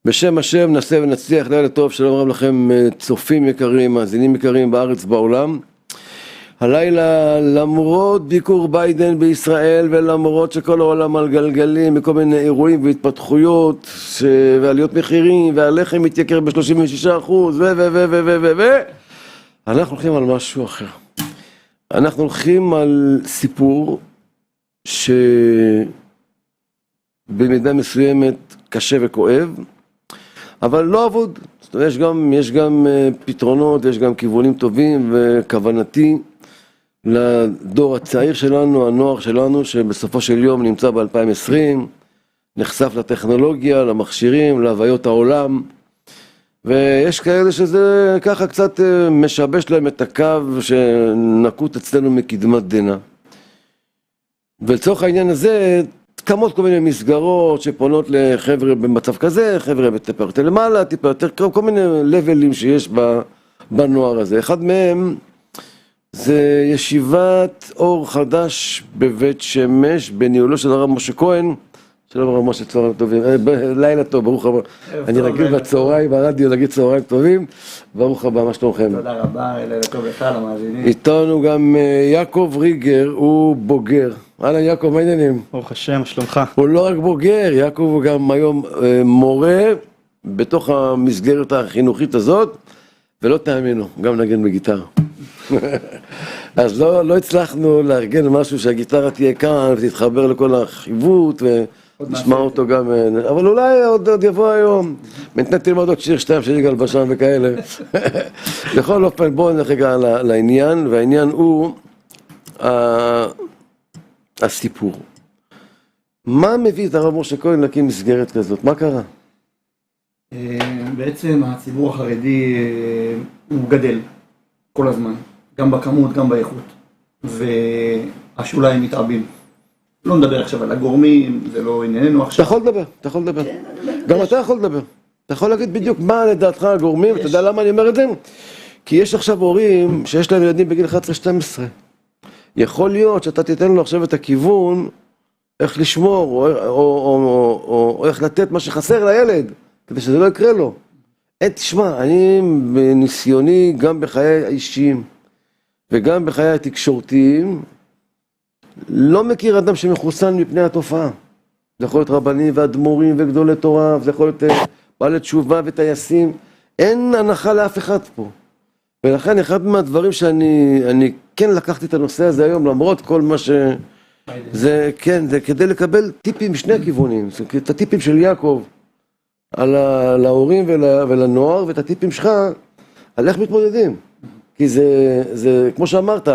בשם השם נעשה ונצליח. לילה טוב, שלום רב לכם צופים יקרים, מאזינים יקרים בארץ בעולם. הלילה, למרות ביקור ביידן בישראל ולמרות שכל העולם על גלגלים בכל מיני אירועים והתפתחויות ועליות מחירים והלחם מתייקר ב-36% אנחנו הולכים על משהו אחר. אנחנו הולכים על סיפור שבמידה מסוימת קשה וכואב, אבל לא אבוד. זאת אומרת, יש גם פתרונות, יש גם כיוונים טובים, וכוונתי לדור הצעיר שלנו, הנוער שלנו, שבסופו של יום נמצא ב-2020, נחשף לטכנולוגיה, למכשירים, להוויות העולם, ויש כאלה שזה ככה קצת משבש להם את הקו שנקוט אצלנו מקדמת דנא. ולצורך העניין הזה, קמות כל מיני מסגרות שפונות לחבר'ה במצב כזה, חבר'ה טיפה יותר למעלה, טיפה יותר, כל מיני לבלים שיש בנוער הזה. אחד מהם זה ישיבת אור חדש בבית שמש, בניהולו של הרב משה כהן. שלום הרב משה, צהריים טובים, לילה טוב, ברוך הבא. אני רגיל בצהריים, ברדיו להגיד צהריים טובים, ברוך הבא, מה שלומכם? תודה רבה, לילה טוב לך, למאזינים. איתנו גם יעקב ריגר, הוא בוגר. אהלן יעקב, מה העניינים? ברוך השם, מה שלומך? הוא לא רק בוגר, יעקב הוא גם היום מורה בתוך המסגרת החינוכית הזאת, ולא תאמינו, גם נגן בגיטרה. אז לא הצלחנו לארגן משהו שהגיטרה תהיה כאן ותתחבר לכל החיווט ונשמע אותו גם, אבל אולי עוד יבוא היום, מתנת תלמד עוד שיר 2 של יגאל בשן וכאלה. בכל אופן בואו נלך רגע לעניין, והעניין הוא הסיפור. מה מביא את הרב משה כהן להקים מסגרת כזאת? מה קרה? בעצם הציבור החרדי הוא גדל כל הזמן, גם בכמות, גם באיכות, והשוליים מתעבים. לא נדבר עכשיו על הגורמים, זה לא ענייננו עכשיו. אתה יכול לדבר. גם אתה יכול לדבר. אתה יכול להגיד בדיוק מה לדעתך הגורמים, אתה יודע למה אני אומר את זה? כי יש עכשיו הורים שיש להם ילדים בגיל 11-12. יכול להיות שאתה תיתן לו עכשיו את הכיוון איך לשמור או איך לתת מה שחסר לילד, כדי שזה לא יקרה לו. תשמע, אני בניסיוני גם בחיי האישיים וגם בחיי התקשורתיים, לא מכיר אדם שמחוסן מפני התופעה. זה יכול להיות רבנים ואדמו"רים וגדולי תורה, זה יכול להיות בעלי תשובה וטייסים, אין הנחה לאף אחד פה. ולכן אחד מהדברים שאני כן לקחתי את הנושא הזה היום, למרות כל מה זה כן, זה כדי לקבל טיפים משני הכיוונים, את הטיפים של יעקב על ההורים ולנוער, ואת הטיפים שלך על איך מתמודדים. כי זה כמו שאמרת,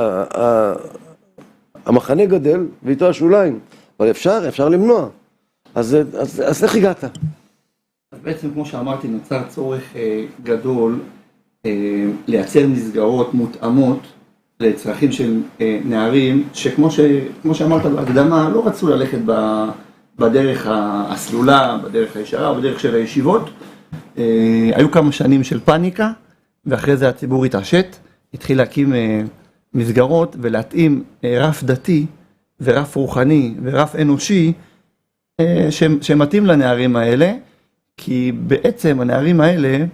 המחנה גדל ואיתו השוליים, אבל אפשר למנוע. אז איך הגעת? אז בעצם כמו שאמרתי, נוצר צורך גדול לייצר מסגרות מותאמות לצרכים של נערים, שכמו שאמרת בהקדמה, לא רצו ללכת בדרך הסלולה, בדרך הישרה, בדרך של הישיבות. היו כמה שנים של פאניקה, ואחרי זה הציבור התעשת, התחיל להקים מסגרות ולהתאים רף דתי ורף רוחני ורף אנושי שמתאים לנערים האלה, כי בעצם הנערים האלה,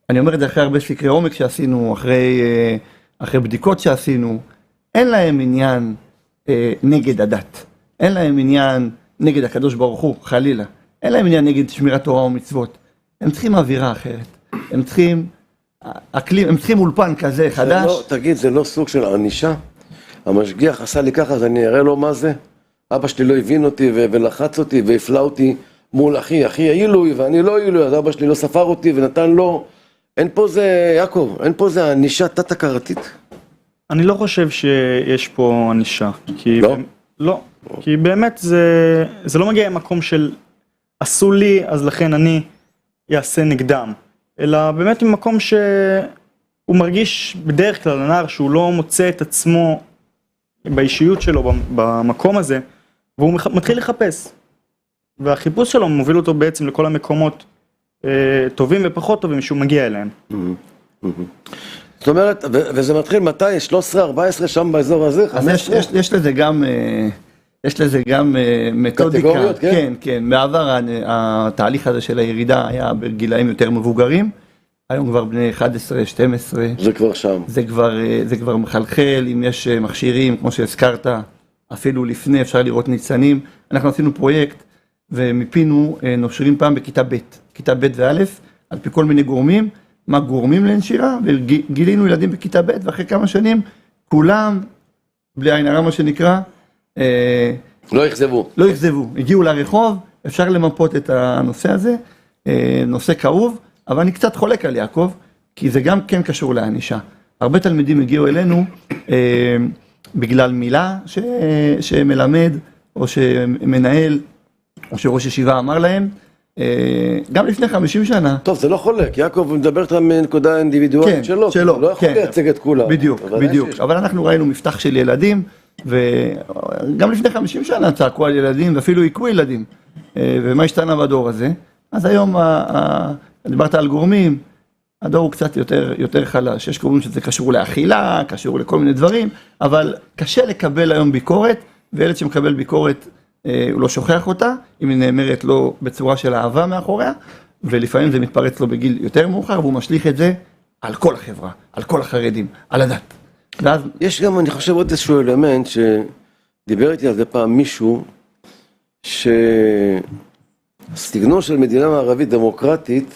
אני אומר את זה אחרי הרבה סקרי עומק שעשינו, אחרי בדיקות שעשינו, אין להם עניין נגד הדת, אין להם עניין נגד הקדוש ברוך הוא, חלילה, אין להם עניין נגד שמירת תורה ומצוות, הם צריכים אווירה אחרת, הם צריכים אולפן כזה חדש. תגיד, זה לא סוג של ענישה? המשגיח עשה לי ככה, אז אני אראה לו מה זה? אבא שלי לא הבין אותי ולחץ אותי והפלה אותי מול אחי העילוי ואני לא עילוי, אז אבא שלי לא ספר אותי ונתן לו. אין פה זה, יעקב, אין פה זה ענישה תת-הכרתית? אני לא חושב שיש פה ענישה. לא? לא, כי באמת זה לא מגיע ממקום של עשו לי, אז לכן אני אעשה נגדם. אלא באמת ממקום שהוא מרגיש בדרך כלל הנער שהוא לא מוצא את עצמו באישיות שלו במקום הזה, והוא מתחיל לחפש. והחיפוש שלו מוביל אותו בעצם לכל המקומות טובים ופחות טובים שהוא מגיע אליהם. זאת אומרת, וזה מתחיל מתי? 13-14 שם באזור הזה? אז יש לזה גם יש לזה גם מתודיקה. קטגוריות, כן? כן, כן. בעבר התהליך הזה של הירידה היה בגילאים יותר מבוגרים. היום כבר בני 11, 12. זה כבר שם. זה כבר מחלחל, אם יש מכשירים, כמו שהזכרת, אפילו לפני אפשר לראות ניצנים. אנחנו עשינו פרויקט ומיפינו נושרים פעם בכיתה ב', כיתה ב' וא', על פי כל מיני גורמים, מה גורמים לנשירה, וגילינו ילדים בכיתה ב', ואחרי כמה שנים, כולם, בלי עין הרע מה שנקרא, לא יחזבו. לא יחזבו, הגיעו לרחוב, אפשר למפות את הנושא הזה, נושא כאוב, אבל אני קצת חולק על יעקב, כי זה גם כן קשור לענישה. הרבה תלמידים הגיעו אלינו בגלל מילה שמלמד, או שמנהל, או שראש ישיבה אמר להם, גם לפני 50 שנה. טוב, זה לא חולק, יעקב מדבר איתך מנקודה אינדיבידואלית שלו, שלו, הוא לא יכול לייצג את כולם. בדיוק, בדיוק, אבל אנחנו ראינו מפתח של ילדים, וגם לפני 50 שנה צעקו על ילדים, ואפילו עיקו ילדים, ומה השתנה בדור הזה? אז היום, דיברת על גורמים, הדור הוא קצת יותר חלש, יש גורמים שזה קשור לאכילה, קשור לכל מיני דברים, אבל קשה לקבל היום ביקורת, וילד שמקבל ביקורת, הוא לא שוכח אותה, אם היא נאמרת לו בצורה של אהבה מאחוריה, ולפעמים זה מתפרץ לו בגיל יותר מאוחר, והוא משליך את זה על כל החברה, על כל החרדים, על הדת. ואז... יש גם, אני חושב, עוד איזשהו אלמנט שדיבר איתי על זה פעם מישהו, שהסגנון של מדינה מערבית דמוקרטית,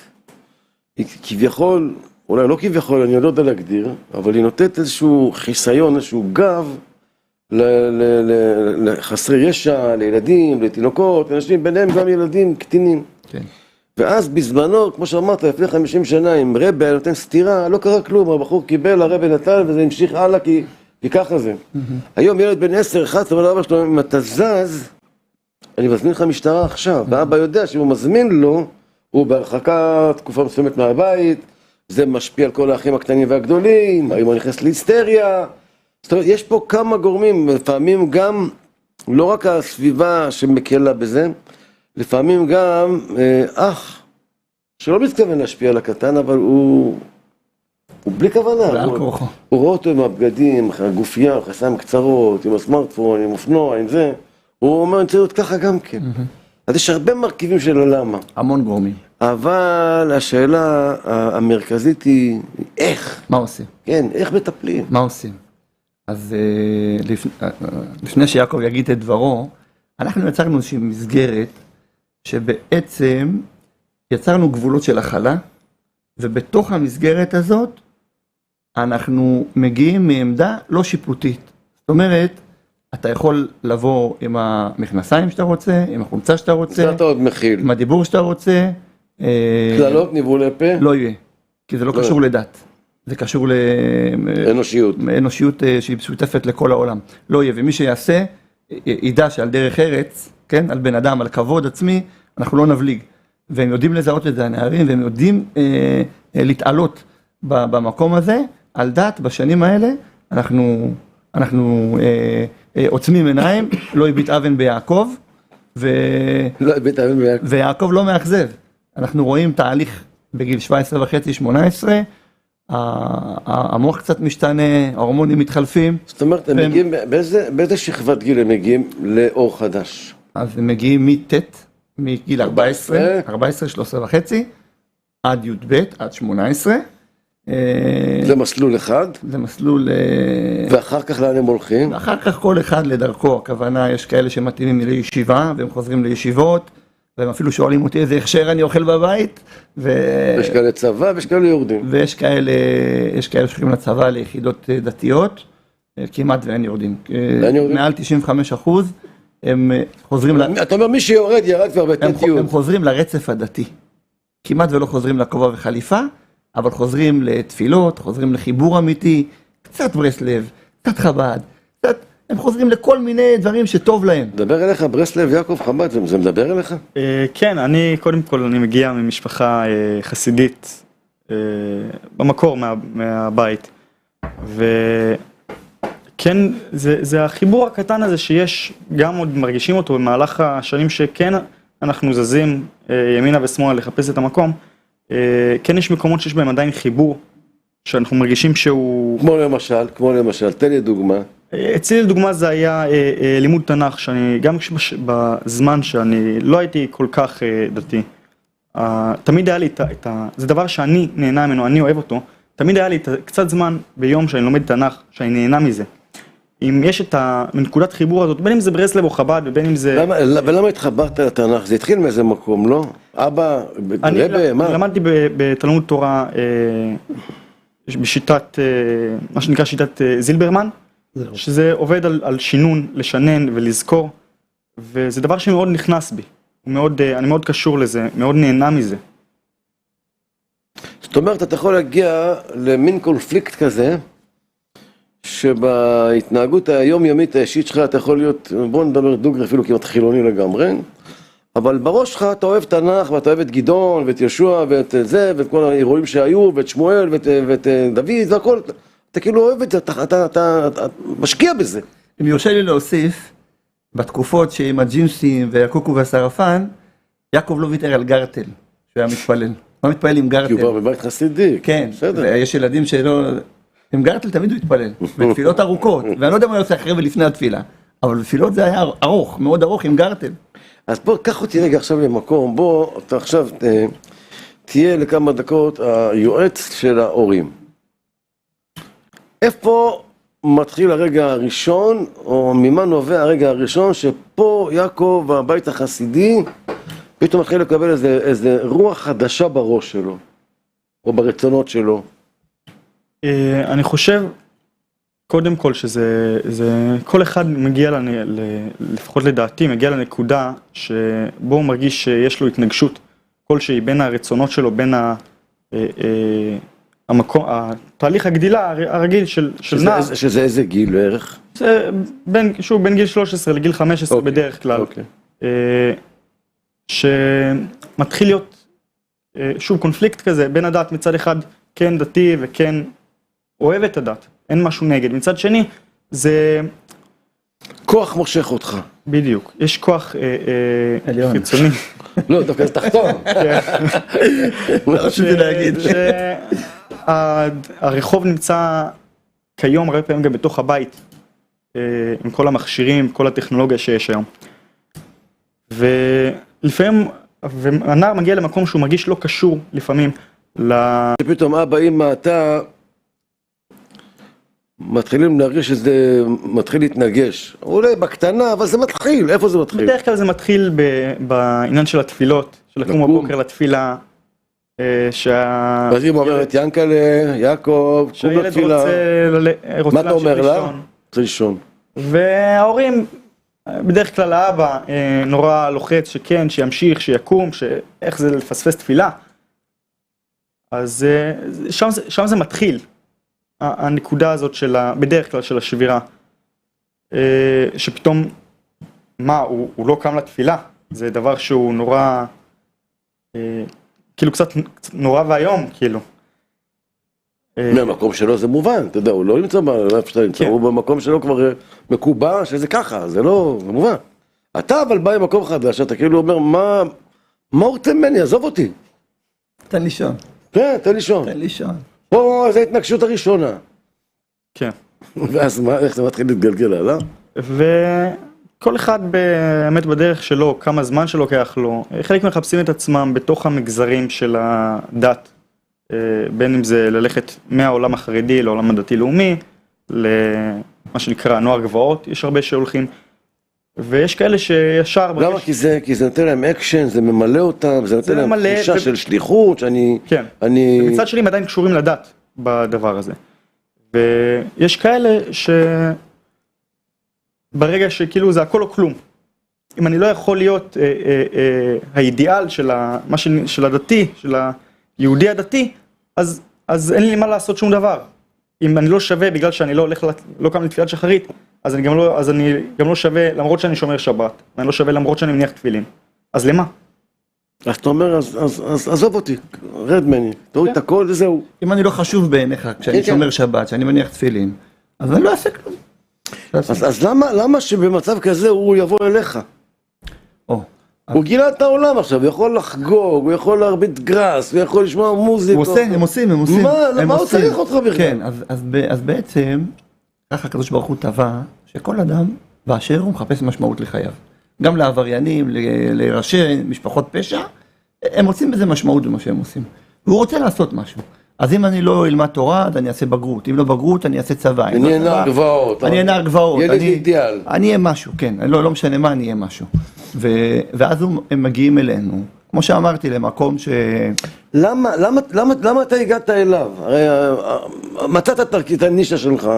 היא כביכול, אולי לא כביכול, אני לא יודע להגדיר, אבל היא נותנת איזשהו חיסיון, איזשהו גב, לחסרי ישע, לילדים, לתינוקות, אנשים, ביניהם גם ילדים קטינים. כן. ואז בזמנו, כמו שאמרת, לפני 50 שנה, אם רבי היה נותן סתירה, לא קרה כלום, הבחור קיבל, הרבי נתן, וזה המשיך הלאה, כי ככה זה. היום ילד בן 10, 11, אבל אבא שלו, אם אתה זז, אני מזמין לך משטרה עכשיו, ואבא יודע שאם הוא מזמין לו, הוא בהרחקה תקופה מסוימת מהבית, זה משפיע על כל האחים הקטנים והגדולים, היום הוא נכנס להיסטריה, זאת אומרת, יש פה כמה גורמים, לפעמים גם, לא רק הסביבה שמקלה בזה, לפעמים גם אח, שלא מתכוון להשפיע על הקטן, אבל הוא בלי כוונה. הוא רואה אותו עם הבגדים, הגופייה, חסיים קצרות, עם הסמארטפון, עם אופנוע, עם זה, הוא אומר, אני צריך להיות ככה גם כן. אז יש הרבה מרכיבים של למה. המון גורמים. אבל השאלה המרכזית היא, איך? מה עושים? כן, איך מטפלים? מה עושים? אז לפני שיעקב יגיד את דברו, אנחנו יצרנו איזושהי מסגרת, שבעצם יצרנו גבולות של הכלה, ובתוך המסגרת הזאת, אנחנו מגיעים מעמדה לא שיפוטית. זאת אומרת, אתה יכול לבוא עם המכנסיים שאתה רוצה, עם החולצה שאתה רוצה, זה אתה עוד מכיל. עם הדיבור שאתה רוצה. כללות, ניבולי פה? לא יהיה, כי זה לא קשור לדת. זה קשור לאנושיות שהיא משותפת לכל העולם. לא יהיה, ומי שיעשה, ידע שעל דרך ארץ, כן, על בן אדם, על כבוד עצמי, אנחנו לא נבליג. והם יודעים לזהות את זה הנערים, והם יודעים להתעלות במקום הזה, על דת, בשנים האלה, אנחנו עוצמים עיניים, לא הביט אבן ביעקב, ויעקב לא מאכזב. אנחנו רואים תהליך בגיל 17.5, 18, המוח קצת משתנה, ההורמונים מתחלפים. זאת אומרת, הם מגיעים, באיזה שכבת גיל הם מגיעים לאור חדש? אז הם מגיעים מגיל 14, 13.5, עד י"ב, עד 18. זה מסלול אחד? זה מסלול... ואחר כך לאן הם הולכים? אחר כך כל אחד לדרכו, הכוונה, יש כאלה שמתאימים לישיבה, והם חוזרים לישיבות, והם אפילו שואלים אותי איזה הכשר אני אוכל בבית. יש כאלה צבא ויש כאלה יורדים. ויש כאלה שהולכים לצבא ליחידות דתיות, כמעט ואין יורדים. מעל 95% הם חוזרים... אתה אומר מי שיורד ירד כבר בתנתיות. הם חוזרים לרצף הדתי. כמעט ולא חוזרים לכובע וחליפה, אבל חוזרים לתפילות, חוזרים לחיבור אמיתי, קצת ברסלב, קצת חב"ד, הם חוזרים לכל מיני דברים שטוב להם. מדבר אליך ברסלב, יעקב, חב"ד, זה מדבר אליך? כן, קודם כל אני מגיע ממשפחה חסידית, במקור מהבית, וכן, זה החיבור הקטן הזה שיש, גם עוד מרגישים אותו במהלך השנים שכן אנחנו זזים ימינה ושמאלה לחפש את המקום, כן יש מקומות שיש בהם עדיין חיבור, שאנחנו מרגישים שהוא... כמו למשל, תן לי דוגמה. אצלי לדוגמה זה היה לימוד תנ"ך, שאני גם בזמן שאני לא הייתי כל כך דתי, תמיד היה לי זה דבר שאני נהנה ממנו, אני אוהב אותו, תמיד היה לי קצת זמן ביום שאני לומד תנ"ך, שאני נהנה מזה. אם יש את הנקודת חיבור הזאת, בין אם זה ברסלב או חב"ד ובין אם זה... ולמה התחברת לתנ"ך? זה התחיל מאיזה מקום, לא? אבא, רבי, מה? אני למדתי בתלמוד תורה בשיטת, מה שנקרא שיטת זילברמן, שזה עובד על שינון, לשנן ולזכור, וזה דבר שמאוד נכנס בי, אני מאוד קשור לזה, מאוד נהנה מזה. זאת אומרת, אתה יכול להגיע למין קונפליקט כזה, שבהתנהגות היומיומית האישית שלך אתה יכול להיות, בוא נדבר דוגרי אפילו כמעט חילוני לגמרי, אבל בראש שלך אתה אוהב תנ"ך ואתה אוהב את גדעון ואת יהושע ואת זה ואת כל האירועים שהיו ואת שמואל ואת דוד והכל, אתה כאילו אוהב את זה, אתה משקיע בזה. אם יורשה לי להוסיף, בתקופות שעם הג'ינסים והקוקו והסרפן, יעקב לא ויתר על גרטל, שהוא היה מתפלל. הוא מתפלל עם גרטל. כי הוא בא בבית חסידי. כן, בסדר. ויש ילדים שלא... עם גרטל תמיד הוא התפלל, בתפילות ארוכות, ואני לא יודע מה יוצא אחרי ולפני התפילה, אבל בתפילות זה היה ארוך, מאוד ארוך עם גרטל. אז בוא, קח אותי רגע עכשיו למקום, בוא, אתה עכשיו תהיה לכמה דקות היועץ של ההורים. איפה מתחיל הרגע הראשון, או ממה נובע הרגע הראשון, שפה יעקב, הבית החסידי, פתאום מתחיל לקבל איזה רוח חדשה בראש שלו, או ברצונות שלו? אני חושב, קודם כל כל אחד מגיע, לפחות לדעתי, מגיע לנקודה שבו הוא מרגיש שיש לו התנגשות כלשהי בין הרצונות שלו, בין התהליך הגדילה הרגיל של נער. שזה איזה גיל בערך? זה בין גיל 13 לגיל 15 בדרך כלל. שמתחיל להיות שוב קונפליקט כזה בין הדת מצד אחד כן דתי וכן אוהב את הדת, אין משהו נגד. מצד שני זה... כוח מושך אותך. בדיוק, יש כוח חיצוני. לא, דווקא זה תחתון. לא רציתי להגיד. הרחוב נמצא כיום הרבה פעמים גם בתוך הבית, עם כל המכשירים, כל הטכנולוגיה שיש היום. ולפעמים, והנער מגיע למקום שהוא מרגיש לא קשור לפעמים שפתאום אבא, אמא, אתה מתחילים להרגיש שזה מתחיל להתנגש. אולי בקטנה, אבל זה מתחיל. איפה זה מתחיל? בדרך כלל זה מתחיל בעניין של התפילות, של לקום בבוקר לתפילה. אז אמא אומרת, ינקלה, יעקב, קום לתפילה. מה אתה אומר לה? רוצה לישון. וההורים, בדרך כלל האבא נורא לוחץ שכן, שימשיך, שיקום, איך זה לפספס תפילה. אז שם זה מתחיל, הנקודה הזאת בדרך כלל של השבירה, שפתאום, הוא לא קם לתפילה, זה דבר שהוא נורא, כאילו קצת נורא והיום, כאילו. מהמקום שלו זה מובן, אתה יודע, הוא לא נמצא באיפה שאתה נמצא, הוא במקום שלו כבר מקובע שזה ככה, זה לא, זה מובן. אתה אבל בא עם מקום חדש, אתה כאילו אומר, מה הוא רוצה ממני, עזוב אותי. תן לישון. כן, תן לישון. תן לישון. פה זה ההתנגשות הראשונה. כן. ואז מה, איך זה מתחיל להתגלגל עליו? וכל אחד באמת בדרך שלו, כמה זמן שלוקח לו, חלק מחפשים את עצמם בתוך המגזרים של הדת, בין אם זה ללכת מהעולם החרדי לעולם הדתי-לאומי, למה שנקרא נוער גבעות, יש הרבה שהולכים, ויש כאלה שישר... למה? כי זה נותן להם אקשן, זה ממלא אותם, זה נותן להם תחושה של שליחות, שאני... כן, ומצד שלי הם עדיין קשורים לדת בדבר הזה. ויש כאלה ברגע שכאילו זה הכל או כלום. אם אני לא יכול להיות האידיאל של הדתי, של היהודי הדתי, אז אין לי מה לעשות שום דבר. אם אני לא שווה בגלל שאני לא קם לתפילת שחרית, אז אני גם לא שווה למרות שאני שומר שבת, ואני לא שווה למרות שאני מניח תפילין. אז למה? אז אתה אומר, אז עזוב אותי, רד ממני, תוריד את הכל וזהו. אם אני לא חשוב בעיניך, כשאני שומר שבת, כשאני מניח תפילין, אז אני לא אעשה כלום. אז למה שבמצב כזה הוא יבוא אליך? הוא גילה את העולם עכשיו, הוא יכול לחגוג, הוא יכול להרביץ גרס, הוא יכול לשמוע מוזיקה. הם עושים. מה הוא צריך אותך בכלל? כן, אז בעצם, ככה הקדוש ברוך הוא טבע, שכל אדם באשר הוא מחפש משמעות לחייו. גם לעבריינים, לראשי משפחות פשע, הם רוצים בזה משמעות במה שהם עושים. והוא רוצה לעשות משהו. אז אם אני לא אלמד תורה, אז אני אעשה בגרות. אם לא בגרות, אני אעשה צבא. אני אהיה נער גבעות. אני אהיה נער גבעות. ילד אידיאל. אני אהיה משהו, כן. לא משנה מה, אני אהיה משהו. ואז הם מגיעים אלינו. כמו שאמרתי, למקום למה אתה הגעת אליו? הרי מצאת את הנישה שלך,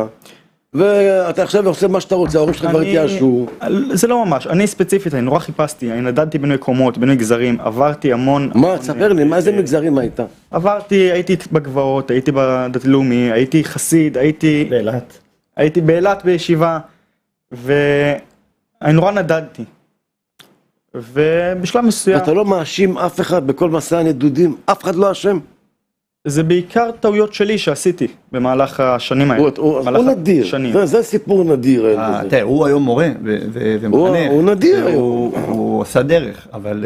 ואתה עכשיו עושה מה שאתה רוצה, ההורים שלך כבר התייאשו. זה לא ממש, אני ספציפית, אני נורא חיפשתי, אני נדדתי בין מקומות, בין מגזרים, עברתי המון... מה, תספר לי, מה איזה מגזרים היית? הייתי בגבעות, הייתי בדתי לאומי, הייתי חסיד, באילת. הייתי באילת בישיבה, ואני נורא נדדתי. ובשלב מסוים... אתה לא מאשים אף אחד בכל מסע הנדודים, אף אחד לא אשם. זה בעיקר טעויות שלי שעשיתי במהלך השנים האלה. הוא נדיר, זה סיפור נדיר. תראה, הוא היום מורה ומחנך. הוא נדיר היום. הוא עושה דרך, אבל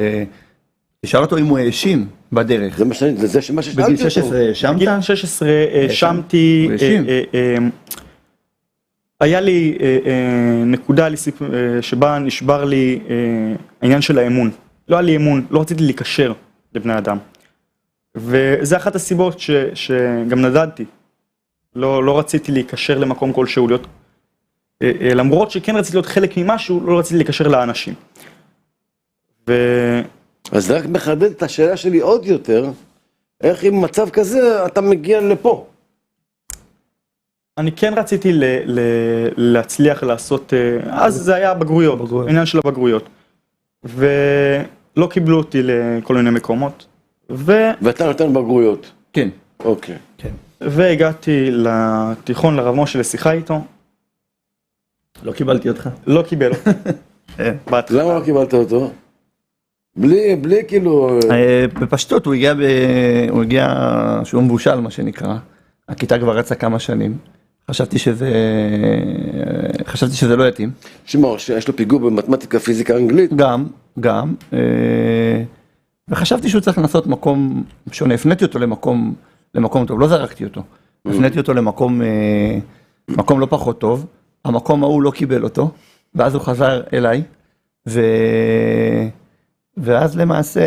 תשאל אותו אם הוא האשים בדרך. זה מה ששאלתי אותו. בגיל 16 האשמת? בגיל 16 האשמתי, היה לי נקודה שבה נשבר לי העניין של האמון. לא היה לי אמון, לא רציתי להיקשר לבני אדם. וזה אחת הסיבות שגם נדדתי. לא רציתי להיקשר למקום כלשהו, למרות שכן רציתי להיות חלק ממשהו, לא רציתי להיקשר לאנשים. אז זה רק מחדד את השאלה שלי עוד יותר, איך עם מצב כזה אתה מגיע לפה? אני כן רציתי להצליח לעשות, אז זה היה בגרויות, העניין של הבגרויות. ולא קיבלו אותי לכל מיני מקומות. ואתה נותן בגרויות? כן. אוקיי. כן. והגעתי לתיכון לרב משה לשיחה איתו. לא קיבלתי אותך. לא קיבל אותי. למה לא קיבלת אותו? בלי כאילו... בפשטות הוא הגיע שהוא מבושל מה שנקרא. הכיתה כבר רצה כמה שנים. חשבתי שזה לא יתאים. שמור, שיש לו פיגור במתמטיקה, פיזיקה, אנגלית. גם. וחשבתי שהוא צריך לנסות מקום שונה. הפניתי אותו למקום טוב, לא זרקתי אותו. הפניתי אותו למקום לא פחות טוב. המקום ההוא לא קיבל אותו, ואז הוא חזר אליי, ואז למעשה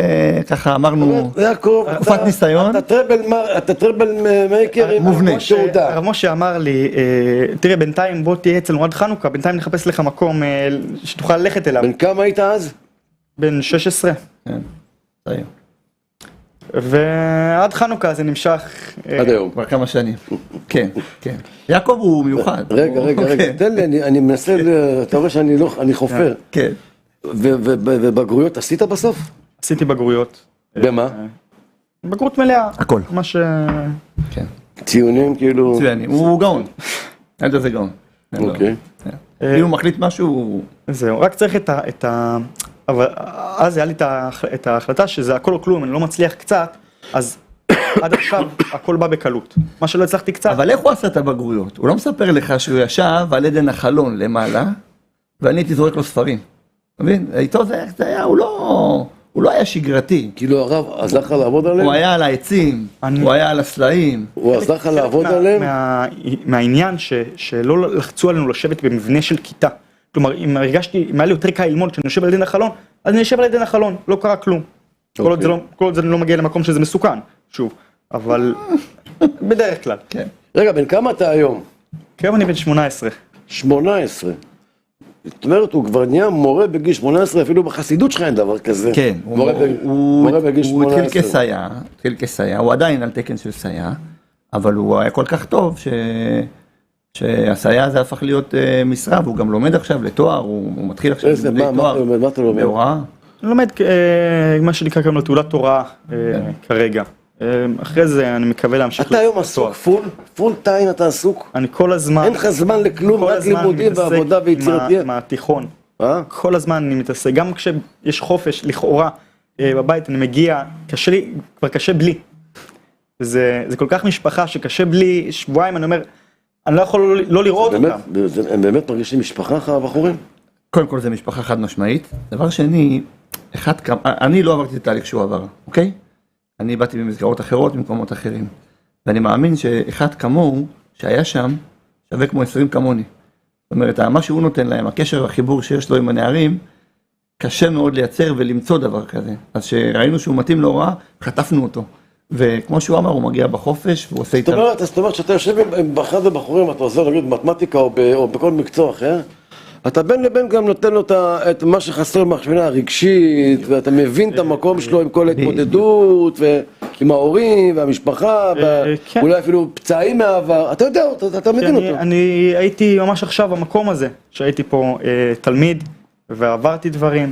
ככה אמרנו, תקופת ניסיון. אתה טרבל מייקר עם מובנה. הרב משה אמר לי, תראה בינתיים בוא תהיה אצלנו עד חנוכה, בינתיים נחפש לך מקום שתוכל ללכת אליו. בן כמה היית אז? בן 16. כן, צעיר. ועד חנוכה זה נמשך... עד היום. כבר כמה שנים. כן. יעקב הוא מיוחד. רגע, תן לי, אני מנסה, אתה רואה שאני חופר. כן. ובגרויות עשית בסוף? עשיתי בגרויות. במה? בגרות מלאה. הכל. מה ש... כן. ציונים כאילו... ציונים, הוא גאון. אין לזה גאון. אוקיי. אם הוא מחליט משהו... זהו, רק צריך את ה... אבל אז היה לי את ההחלטה שזה הכל או כלום, אני לא מצליח קצת, אז עד עכשיו הכל בא בקלות. מה שלא הצלחתי קצת... אבל איך הוא עשה את הבגרויות? הוא לא מספר לך שהוא ישב על עדן החלון למעלה, ואני הייתי זורק לו ספרים. אתה מבין? איתו זה היה, הוא לא היה שגרתי. כאילו הרב עזר לך לעבוד עליהם? הוא היה על העצים, הוא היה על הסלעים. הוא עזר לך לעבוד עליהם? מהעניין שלא לחצו עלינו לשבת במבנה של כיתה. כלומר, אם היה לי יותר קל ללמוד כשאני יושב על עדן החלון, אז אני יושב על עדן החלון, לא קרה כלום. כל עוד זה לא מגיע למקום שזה מסוכן, שוב. אבל בדרך כלל. רגע, בן כמה אתה היום? כיום אני בן 18. 18. זאת אומרת, הוא כבר נהיה מורה בגיל 18, אפילו בחסידות שלך אין דבר כזה. כן, מורה בגיל 18. הוא התחיל כסייע, הוא עדיין על תקן של סייע, אבל הוא היה כל כך טוב שהסייע הזה הפך להיות משרה, והוא גם לומד עכשיו לתואר, הוא מתחיל עכשיו לתואר. מה אתה לומד? בהוראה. אני לומד מה שנקרא גם לתעודת תורה כרגע. אחרי זה אני מקווה להמשיך. אתה היום עסוק, פול טיים אתה עסוק? אני כל הזמן... אין לך זמן לכלום, רק לימודים ועבודה ויצירתיות. מהתיכון. כל הזמן אני מתעסק, גם כשיש חופש, לכאורה, בבית אני מגיע, כבר קשה בלי. זה כל כך משפחה שקשה בלי, שבועיים אני אומר, אני לא יכול לא לראות אותם. הם באמת מרגישים משפחה לך, הבחורים? קודם כל זה משפחה חד משמעית. דבר שני, אני לא עברתי את התהליך שהוא עבר, אוקיי? אני באתי במסגרות אחרות, במקומות אחרים. ואני מאמין שאחד כמוהו, שהיה שם, שווה כמו 20 כמוני. זאת אומרת, מה שהוא נותן להם, הקשר והחיבור שיש לו עם הנערים, קשה מאוד לייצר ולמצוא דבר כזה. אז שראינו שהוא מתאים להוראה, חטפנו אותו. וכמו שהוא אמר, הוא מגיע בחופש, והוא עושה איתם. זאת אומרת, שאתה יושב עם אחד הבחורים, אתה עוזר נגיד במתמטיקה או בכל מקצוע אחר, אתה בין לבין גם נותן לו את מה שחסר מהכוונה הרגשית, ואתה מבין את המקום שלו עם כל ההתמודדות, ועם ההורים והמשפחה, ואולי אפילו פצעים מהעבר, אתה יודע, אתה מבין אותו. אני הייתי ממש עכשיו במקום הזה, שהייתי פה תלמיד, ועברתי דברים,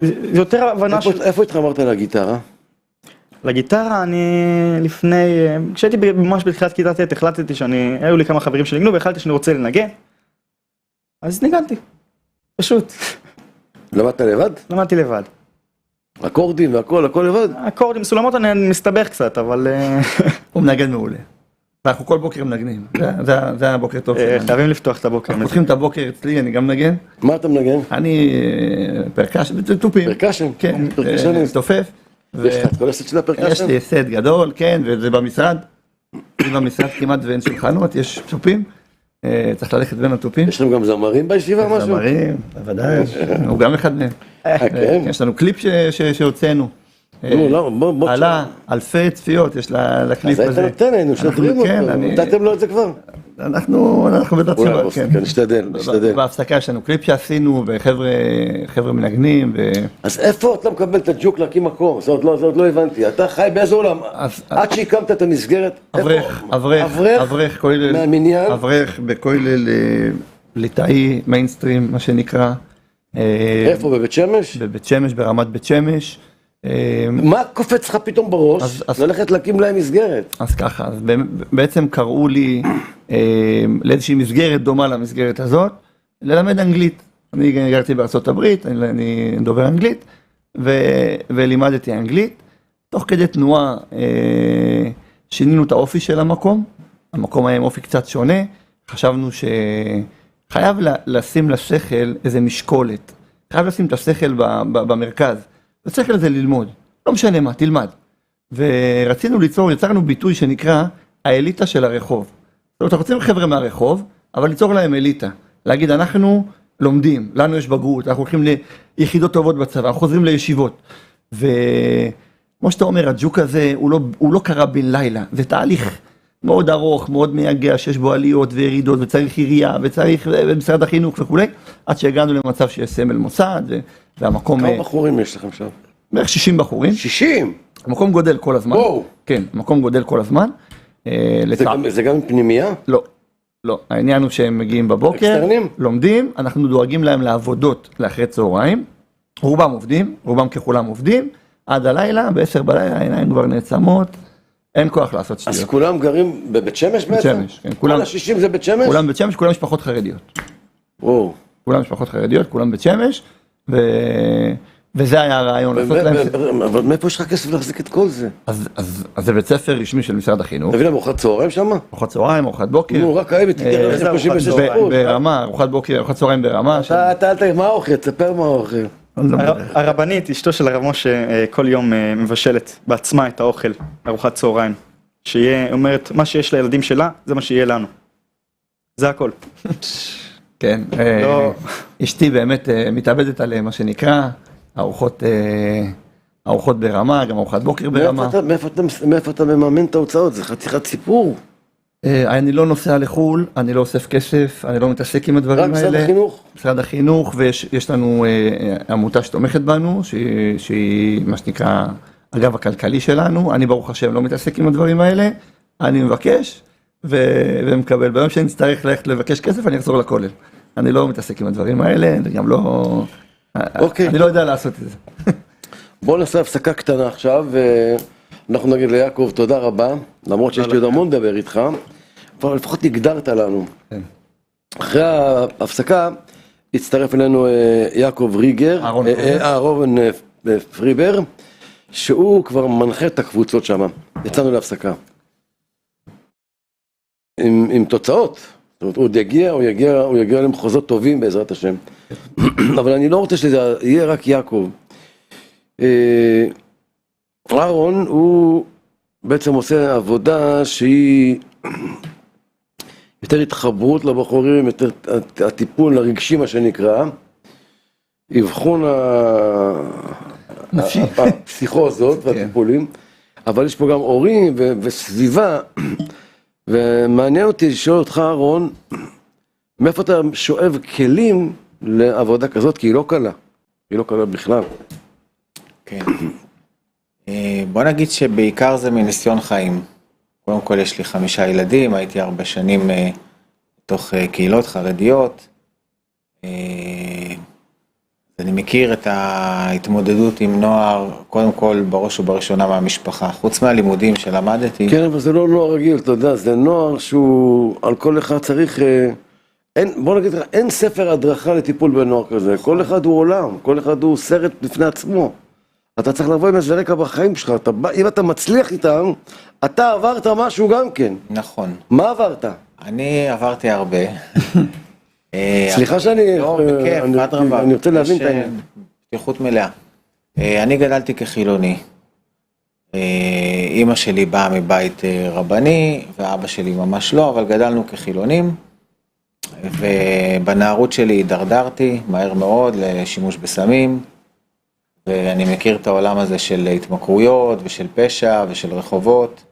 ויותר הבנה של... איפה התחברת לגיטרה? לגיטרה אני לפני, כשהייתי ממש בתחילת כיתה ט' החלטתי היו לי כמה חברים שניגנו והחלטתי שאני רוצה לנגן, אז ניגנתי, פשוט. למדת לבד? למדתי לבד. אקורדים והכל, הכל לבד? אקורדים, סולמות אני מסתבך קצת, אבל... הוא מנגן מעולה. ואנחנו כל בוקר מנגנים, זה הבוקר טוב שלנו. חייבים לפתוח את הבוקר. אנחנו פותחים את הבוקר אצלי, אני גם מנגן. מה אתה מנגן? אני פרקשן, טופים. פרקשן? כן, תופף. יש לך את כל הסט של הפרקשן? יש לי סט גדול, כן, וזה במשרד. במשרד כמעט ואין שולחנות, יש תופים. צריך ללכת בין התופים. יש לכם גם זמרים בישיבה משהו? זמרים, בוודאי, הוא גם אחד מהם. כן? יש לנו קליפ שהוצאנו. עלה אלפי צפיות, יש לקליפ הזה. אז היית נותן, היינו שפרים אותו, נתתם לו את זה כבר? אנחנו בדעת שבא, כן. נשתדל. בהפסקה יש לנו קליפ שעשינו, וחבר'ה מנגנים. אז איפה אתה מקבל את הג'וק להקים מקום? זה עוד לא הבנתי. אתה חי באיזה עולם? עד שהקמת את המסגרת? אברך, מהמניין? אברך בכולל ליטאי, מיינסטרים, מה שנקרא. איפה? בבית שמש? בבית שמש, ברמת בית שמש. מה קופץ לך פתאום בראש? ללכת להקים להם מסגרת. אז ככה, אז בעצם קראו לי לאיזושהי מסגרת דומה למסגרת הזאת, ללמד אנגלית. אני גרתי בארצות הברית, אני דובר אנגלית, ולימדתי אנגלית. תוך כדי תנועה שינינו את האופי של המקום, המקום היה עם אופי קצת שונה, חשבנו שחייב לשים לשכל איזה משקולת, חייב לשים את השכל במרכז. השכל הזה ללמוד, לא משנה מה, תלמד. ורצינו יצרנו ביטוי שנקרא האליטה של הרחוב. זאת אומרת, אנחנו רוצים חבר'ה מהרחוב, אבל ליצור להם אליטה. להגיד, אנחנו לומדים, לנו יש בגרות, אנחנו הולכים ליחידות טובות בצבא, אנחנו חוזרים לישיבות. וכמו שאתה אומר, הג'וק הזה הוא לא קרה בן לילה, זה תהליך מאוד ארוך, מאוד מייגע, שיש בו עליות וירידות, וצריך עירייה, וצריך במשרד החינוך וכו', עד שהגענו למצב שיש סמל מוסד, והמקום... כמה בחורים יש לכם שם? בערך 60 בחורים. 60? המקום גודל כל הזמן. וואו. כן, המקום גודל כל הזמן. זה גם פנימייה? לא, לא. העניין הוא שהם מגיעים בבוקר, אקסטרנים? לומדים, אנחנו דואגים להם לעבודות לאחרי צהריים, רובם עובדים, רובם ככולם עובדים, עד הלילה, ב10 בלילה, העיניים כבר נעצמות, אין כוח לעשות שטויות. אז כולם גרים בבית שמש בעצם? בית שמש, כן. כל ה-60 זה בית שמש? כולם בית שמש, כולם משפחות חרדיות. וואו. כולם משפחות חרדיות, כולם בית שמש, וזה היה הרעיון, לעשות להם... אבל מאיפה יש לך כסף להחזיק את כל זה? אז זה בית ספר רשמי של משרד החינוך. תביא להם ארוחת צהריים שם? ארוחת צהריים, ארוחת בוקר. נו, רק האמת, תתקרב ל-36%. ברמה, ארוחת בוקר, ארוחת צהריים ברמה. אתה, מה האוכל? תספר מה האוכל. הרבנית, אשתו של הרב משה, כל יום מבשלת בעצמה את האוכל, ארוחת צהריים. שיהיה, אומרת, מה שיש לילדים שלה, זה מה שיהיה לנו. זה הכל. כן, אשתי באמת מתאבדת עליהם, מה שנקרא, ארוחות ברמה, גם ארוחת בוקר ברמה. מאיפה אתה מממן את ההוצאות? זה חתיכת סיפור. אני לא נוסע לחול, אני לא אוסף כסף, אני לא מתעסק עם הדברים האלה. רק משרד החינוך? משרד החינוך, ויש לנו עמותה שתומכת בנו, שהיא מה שנקרא הגב הכלכלי שלנו. אני ברוך השם לא מתעסק עם הדברים האלה, אני מבקש ומקבל. ביום שאני אצטרך ללכת לבקש כסף, אני אחזור לכולל. אני לא מתעסק עם הדברים האלה, וגם לא... אני לא יודע לעשות את זה. בואו נעשה הפסקה קטנה עכשיו, ואנחנו נגיד ליעקב תודה רבה, למרות שיש לי עוד המון לדבר איתך, אבל לפחות הגדרת לנו. אחרי ההפסקה הצטרף אלינו יעקב ריגר, אהרון פריבר, שהוא כבר מנחה את הקבוצות שם. יצאנו להפסקה. עם תוצאות. זאת אומרת, הוא יגיע למחוזות טובים בעזרת השם. אבל אני לא רוצה שזה יהיה רק יעקב. אהרון הוא בעצם עושה עבודה שהיא יותר התחברות לבחורים, יותר הטיפול הרגשי מה שנקרא, אבחון נפשי. הפסיכוזות והטיפולים, אבל יש פה גם הורים וסביבה, ומעניין אותי לשאול אותך אהרון, מאיפה אתה שואב כלים לעבודה כזאת, כי היא לא קלה, היא לא קלה בכלל. כן. בוא נגיד שבעיקר זה מניסיון חיים. קודם כל יש לי 5 ילדים, הייתי הרבה שנים בתוך קהילות חרדיות. אני מכיר את ההתמודדות עם נוער, קודם כל בראש ובראשונה מהמשפחה. חוץ מהלימודים שלמדתי. כן, אבל זה לא נוער רגיל, אתה יודע, זה נוער שהוא על כל אחד צריך, בוא נגיד לך, אין ספר הדרכה לטיפול בנוער כזה, כל אחד הוא עולם, כל אחד הוא סרט בפני עצמו. אתה צריך לבוא עם איזה רקע בחיים שלך, אם אתה מצליח איתם, אתה עברת משהו גם כן. נכון. מה עברת? אני עברתי הרבה. סליחה שאני, לא, בכיף, אדרבה. אני רוצה להבין את העניין. פתיחות מלאה. אני גדלתי כחילוני. אמא שלי באה מבית רבני, ואבא שלי ממש לא, אבל גדלנו כחילונים. ובנערות שלי הידרדרתי מהר מאוד לשימוש בסמים. ואני מכיר את העולם הזה של התמכרויות ושל פשע ושל רחובות.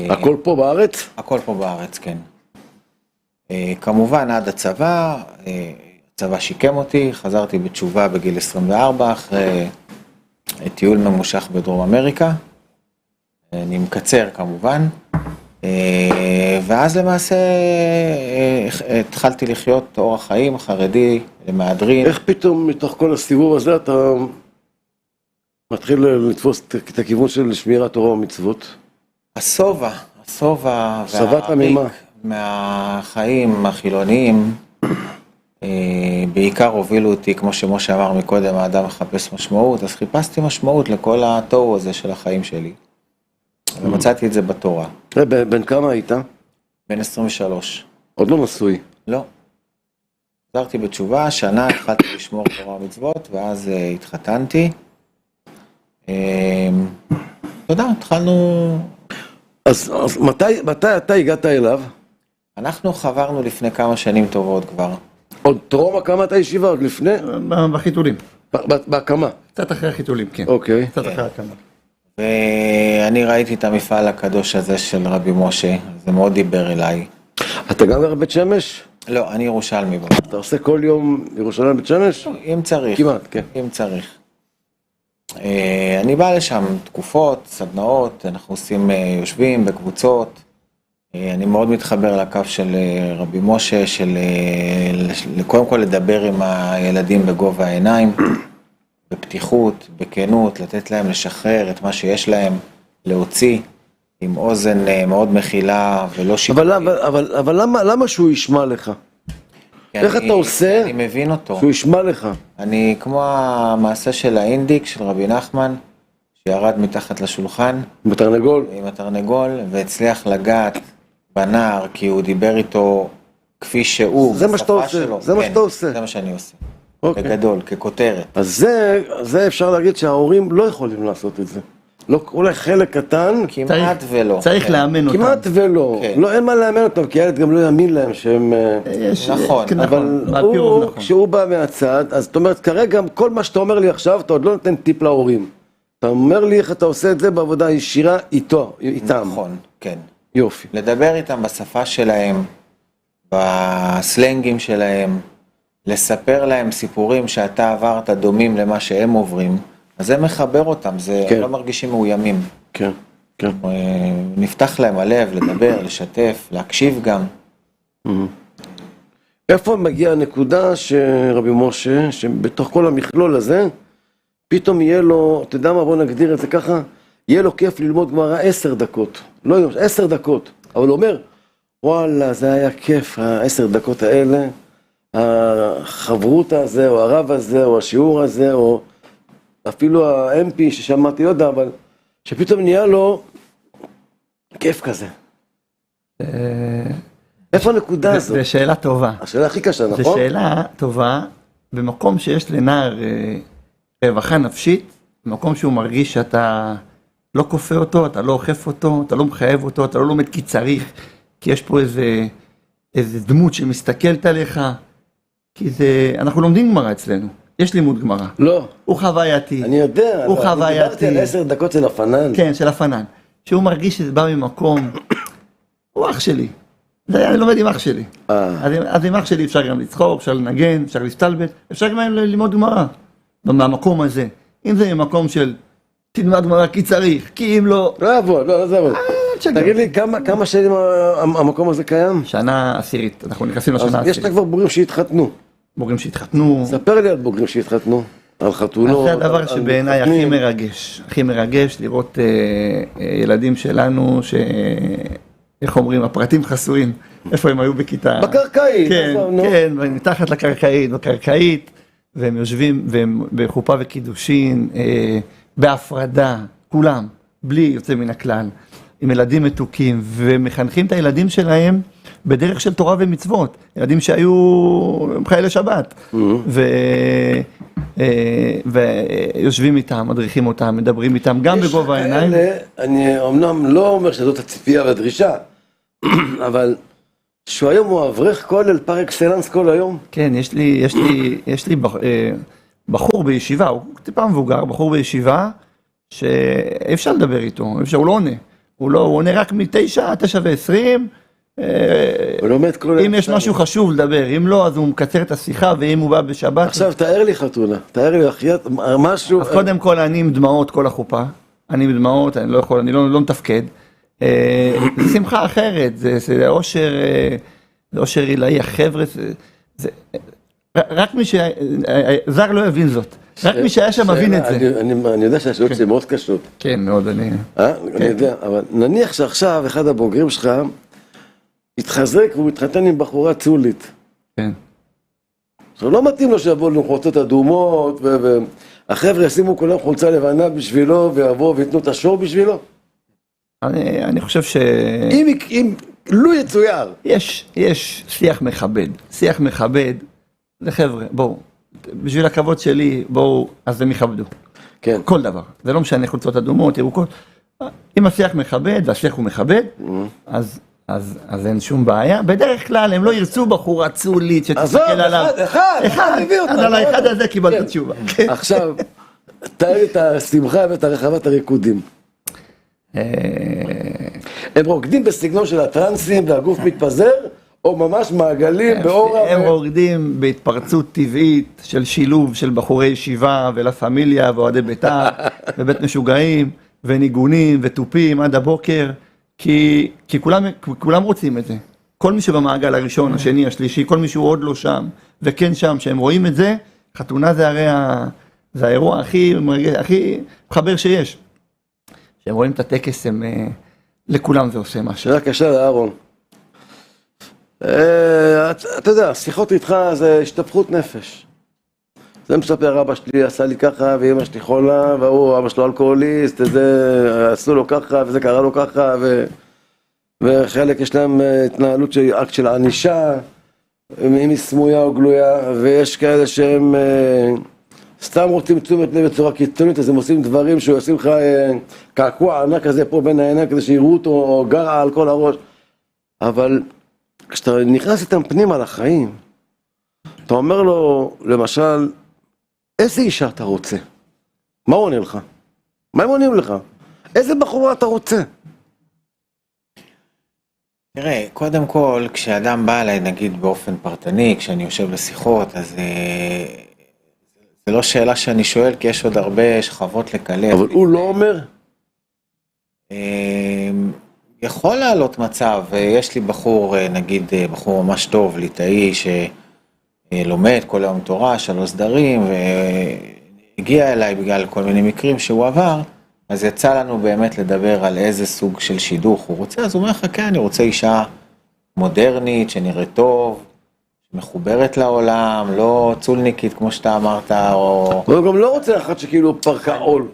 הכל פה בארץ? הכל פה בארץ, כן. כמובן עד הצבא, הצבא שיקם אותי, חזרתי בתשובה בגיל 24 אחרי טיול ממושך בדרום אמריקה. אני מקצר כמובן. ואז למעשה התחלתי לחיות אורח חיים חרדי למהדרין. איך פתאום מתוך כל הסיבוב הזה אתה מתחיל לתפוס את הכיוון של שמירת תורה ומצוות? הסובה שבעת ממה? מהחיים החילוניים בעיקר הובילו אותי, כמו שמשה אמר מקודם, האדם מחפש משמעות, אז חיפשתי משמעות לכל התוהו הזה של החיים שלי. ומצאתי את זה בתורה. בן כמה היית? בן 23. עוד לא נשוי. לא. חזרתי בתשובה, שנה התחלתי לשמור תורה ומצוות, ואז התחתנתי. תודה, התחלנו... אז מתי אתה הגעת אליו? אנחנו חברנו לפני כמה שנים טובות כבר. עוד טרום הקמת הישיבה, עוד לפני? בחיתולים. בהקמה. קצת אחרי החיתולים, כן. אוקיי. קצת אחרי הקמה. ואני ראיתי את המפעל הקדוש הזה של רבי משה, זה מאוד דיבר אליי. אתה גם גר בבית שמש? לא, אני ירושלמי. אתה עושה כל יום ירושלים בית שמש? אם צריך. כמעט, כן. אם צריך. אני בא לשם תקופות, סדנאות, אנחנו עושים, יושבים בקבוצות. אני מאוד מתחבר לקו של רבי משה, של קודם כל לדבר עם הילדים בגובה העיניים, בפתיחות, בכנות, לתת להם לשחרר את מה שיש להם, להוציא עם אוזן מאוד מכילה ולא שיפוטית. אבל למה שהוא ישמע לך? איך אתה עושה? אני מבין אותו. שהוא ישמע לך. אני כמו המעשה של האינדיק, של רבי נחמן, שירד מתחת לשולחן. עם התרנגול? עם התרנגול, והצליח לגעת בנער, כי הוא דיבר איתו כפי שהוא, זה מה שאתה עושה, זה מה שאתה עושה. זה מה שאני עושה. אוקיי. בגדול, ככותרת. אז זה אפשר להגיד שההורים לא יכולים לעשות את זה. לא, אולי חלק קטן. כמעט ולא. צריך לאמן אותם. כמעט ולא. לא, אין מה לאמן אותם, כי הילד גם לא יאמין להם שהם... נכון. אבל כשהוא בא מהצד, אז זאת אומרת, כרגע כל מה שאתה אומר לי עכשיו, אתה עוד לא נותן טיפ להורים. אתה אומר לי איך אתה עושה את זה בעבודה ישירה איתם. נכון, כן. יופי. לדבר איתם בשפה שלהם, בסלנגים שלהם, לספר להם סיפורים שאתה עברת דומים למה שהם עוברים, אז זה מחבר אותם, זה כן. לא מרגישים מאוימים. כן, כן. נפתח להם הלב, לדבר, לשתף, להקשיב גם. איפה מגיעה הנקודה שרבי משה, שבתוך כל המכלול הזה, פתאום יהיה לו, אתה יודע מה, בוא נגדיר את זה ככה, יהיה לו כיף ללמוד גמרא 10 דקות, לא יום, 10 דקות, אבל הוא אומר, וואלה, זה היה כיף, 10 דקות האלה, החברות הזה, או הרב הזה, או השיעור הזה, או אפילו ה-MP ששמעתי, לא יודע, אבל שפתאום נהיה לו כיף כזה. איפה הנקודה הזאת? זו שאלה טובה. השאלה הכי קשה, נכון? זו שאלה טובה, במקום שיש לנער רווחה נפשית, במקום שהוא מרגיש שאתה לא כופה אותו, אתה לא אוכף אותו, אתה לא מחייב אותו, אתה לא לומד כי צריך, כי יש פה איזה איזה דמות שמסתכלת עליך, כי אנחנו לומדים גמרא אצלנו, יש לימוד גמרא. לא. הוא חווייתי. אני יודע, הוא אני דיברתי חווייתי. על 10 דקות של הפנן. כן, של הפנן. שהוא מרגיש שזה בא ממקום, הוא אח שלי. זה היה, אני לומד עם אח שלי. אז עם אח שלי אפשר גם לצחוק, אפשר לנגן, אפשר להסתלבט, אפשר גם ללמוד גמרא. מהמקום הזה. אם זה ממקום של תלמד גמרא כי צריך, כי אם לא... לא יעבוד, לא יעבוד. תגיד לי, כמה שנים המקום הזה קיים? שנה עשירית, אנחנו נכנסים לשנה אז יש לך עשירית. כבר בוגרים שהתחתנו. בוגרים שהתחתנו. ספר לי על בוגרים שהתחתנו. על חתונות. אז זה הדבר על שבעיניי הכי מתחתנים. מרגש. הכי מרגש לראות ילדים שלנו איך אומרים, הפרטים חסויים. איפה הם היו בכיתה? בקרקעית. כן, עזוב, נו. כן, מתחת בקרקעית, והם יושבים, והם בחופה וקידושין, בהפרדה, כולם, בלי יוצא מן הכלל, עם ילדים מתוקים, ומחנכים את הילדים שלהם בדרך של תורה ומצוות, ילדים שהיו חיילי שבת, ויושבים איתם, מדריכים אותם, מדברים איתם, גם בגובה העיניים. אני אומנם לא אומר שזאת הציפייה והדרישה, אבל שהוא היום הוא אברך כולל פר אקסלנס כל היום. כן, יש לי בחור בישיבה, הוא טיפה מבוגר, בחור בישיבה, שאי אפשר לדבר איתו, הוא לא עונה. הוא עונה רק מ-9 עד 9:20. הוא לומד כל אם יש משהו חשוב לדבר, אם לא, אז הוא מקצר את השיחה, ואם הוא בא בשבת... עכשיו תאר לי חתונה, תאר לי משהו... אז קודם כל אני עם דמעות כל החופה, אני בדמעות, אני לא יכול, אני לא מתפקד. זה שמחה אחרת, זה אושר, זה אושר עילאי, החבר'ה, רק מי זר לא יבין זאת, רק מי שהיה שם מבין את זה. אני יודע שהשאלות שלי מאוד קשות. כן, מאוד, אני יודע, אבל נניח שעכשיו אחד הבוגרים שלך התחזק והוא מתחתן עם בחורה צולית. כן. עכשיו לא מתאים לו שיבואו לנו חולצות אדומות, והחבר'ה ישימו כולם חולצה לבנה בשבילו, ויבואו ויתנו את השור בשבילו. אני חושב אם לא יצויר. יש שיח מכבד, זה חבר'ה, בואו, בשביל הכבוד שלי, בואו, אז הם יכבדו. כן. כל דבר, זה לא משנה חולצות אדומות, ירוקות, אם השיח מכבד, והשיח הוא מכבד, אז אין שום בעיה. בדרך כלל הם לא ירצו בחורה צולית שתסתכל עליו. אחד הביא אותה. אז על האחד הזה קיבלת תשובה. עכשיו, תאר לי את השמחה ואת הרחבת הריקודים. הם רוקדים בסגנון של הטרנסים והגוף מתפזר, או ממש מעגלים באורה? הם רוקדים בהתפרצות טבעית של שילוב של בחורי ישיבה ולה פמיליה ואוהדי בית"ר ובית משוגעים וניגונים וטופים עד הבוקר, כי כולם רוצים את זה. כל מי שבמעגל הראשון, השני, השלישי, כל מי שהוא עוד לא שם וכן שם, שהם רואים את זה, חתונה זה הרי זה האירוע הכי מחבר שיש. כשהם רואים את הטקס, לכולם זה עושה משהו. שאלה קשה לאהרון. אתה יודע, שיחות איתך זה השתפכות נפש. זה מספר, אבא שלי עשה לי ככה, ואמא שלי חולה, והוא, אבא שלו אלכוהוליסט, וזה עשו לו ככה, וזה קרה לו ככה, וחלק יש להם התנהלות של אקט של ענישה, אם היא סמויה או גלויה, ויש כאלה שהם סתם רוצים תשומת לב בצורה קיצונית, אז הם עושים דברים שעושים לך קעקוע ענק כזה פה בין העיניים, כדי שיראו אותו, או גרעה על כל הראש. אבל כשאתה נכנס איתם פנימה לחיים, אתה אומר לו, למשל, איזה אישה אתה רוצה? מה הוא עונה לך? מה הם עונים לך? איזה בחורה אתה רוצה? תראה, קודם כל, כשאדם בא אליי, נגיד באופן פרטני, כשאני יושב לשיחות, אז זה לא שאלה שאני שואל, כי יש עוד הרבה שכבות לקלף. אבל הוא לא אומר? יכול לעלות מצב, יש לי בחור, נגיד בחור ממש טוב, ליטאי, שלומד כל היום תורה, 3 סדרים, והגיע אליי בגלל כל מיני מקרים שהוא עבר, אז יצא לנו באמת לדבר על איזה סוג של שידוך הוא רוצה, אז הוא אומר לך, כן, אני רוצה אישה מודרנית, שנראית טוב, מחוברת לעולם, לא צולניקית כמו שאתה אמרת, או... הוא גם לא רוצה אחת שכאילו פרקה עול,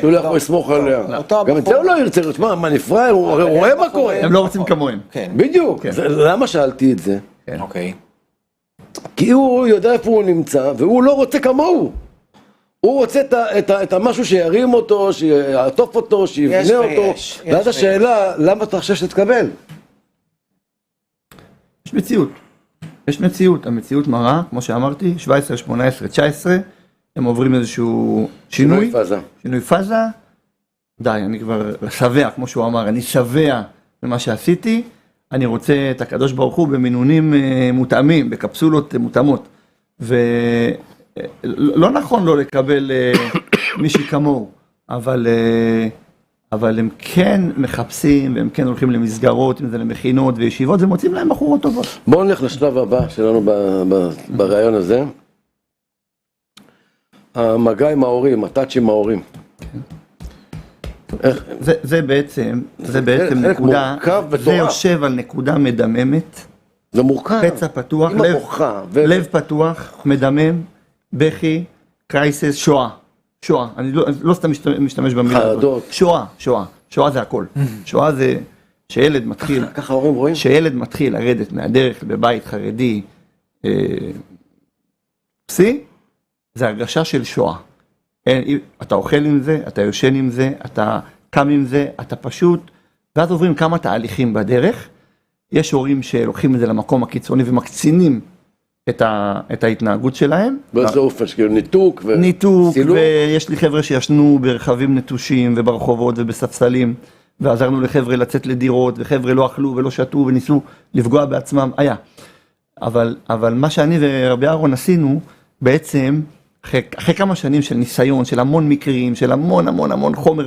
שהוא לא יכול לסמוך עליה. גם את זה הוא לא ירצה, מה נפרע, הוא רואה מה קורה. הם לא רוצים כמוהם. בדיוק, למה שאלתי את זה? אוקיי. כי הוא יודע איפה הוא נמצא, והוא לא רוצה כמוהו. הוא רוצה את המשהו שירים אותו, שיעטוף אותו, שיבנה אותו, ואז השאלה, למה אתה חושב שתתקבל? יש מציאות, המציאות מראה, כמו שאמרתי, 17, 18, 19, הם עוברים איזשהו שינוי פאזה, די, אני כבר שבע, כמו שהוא אמר, אני שבע במה שעשיתי, אני רוצה את הקדוש ברוך הוא במינונים מותאמים, בקפסולות מותאמות, ולא נכון לא לקבל מישהי כמוהו, אבל הם כן מחפשים, והם כן הולכים למסגרות, אם זה למכינות וישיבות, ומוצאים להם בחורות טובות. בואו נלך לשלב הבא שלנו ברעיון הזה. המגע עם ההורים, הטאץ' עם ההורים. זה בעצם נקודה, זה יושב על נקודה מדממת. זה מורכב. פצע פתוח, לב פתוח, מדמם, בכי, קרייסס, שואה. אני לא סתם משתמש במילה הזאת. שואה זה הכל. שואה זה שילד מתחיל, ככה ההורים רואים? שילד מתחיל לרדת מהדרך בבית חרדי, זה הרגשה של שואה. אתה אוכל עם זה, אתה יושן עם זה, אתה קם עם זה, אתה פשוט, ואז עוברים כמה תהליכים בדרך. יש הורים שלוקחים את זה למקום הקיצוני ומקצינים את ההתנהגות שלהם. באיזה אופן, כאילו ניתוק ניתוק, ויש לי חבר'ה שישנו ברכבים נטושים וברחובות ובספסלים, ועזרנו לחבר'ה לצאת לדירות, וחבר'ה לא אכלו ולא שתו וניסו לפגוע בעצמם, היה. אבל מה שאני ורבי אהרון עשינו, בעצם, אחרי כמה שנים של ניסיון, של המון מקרים, של המון חומר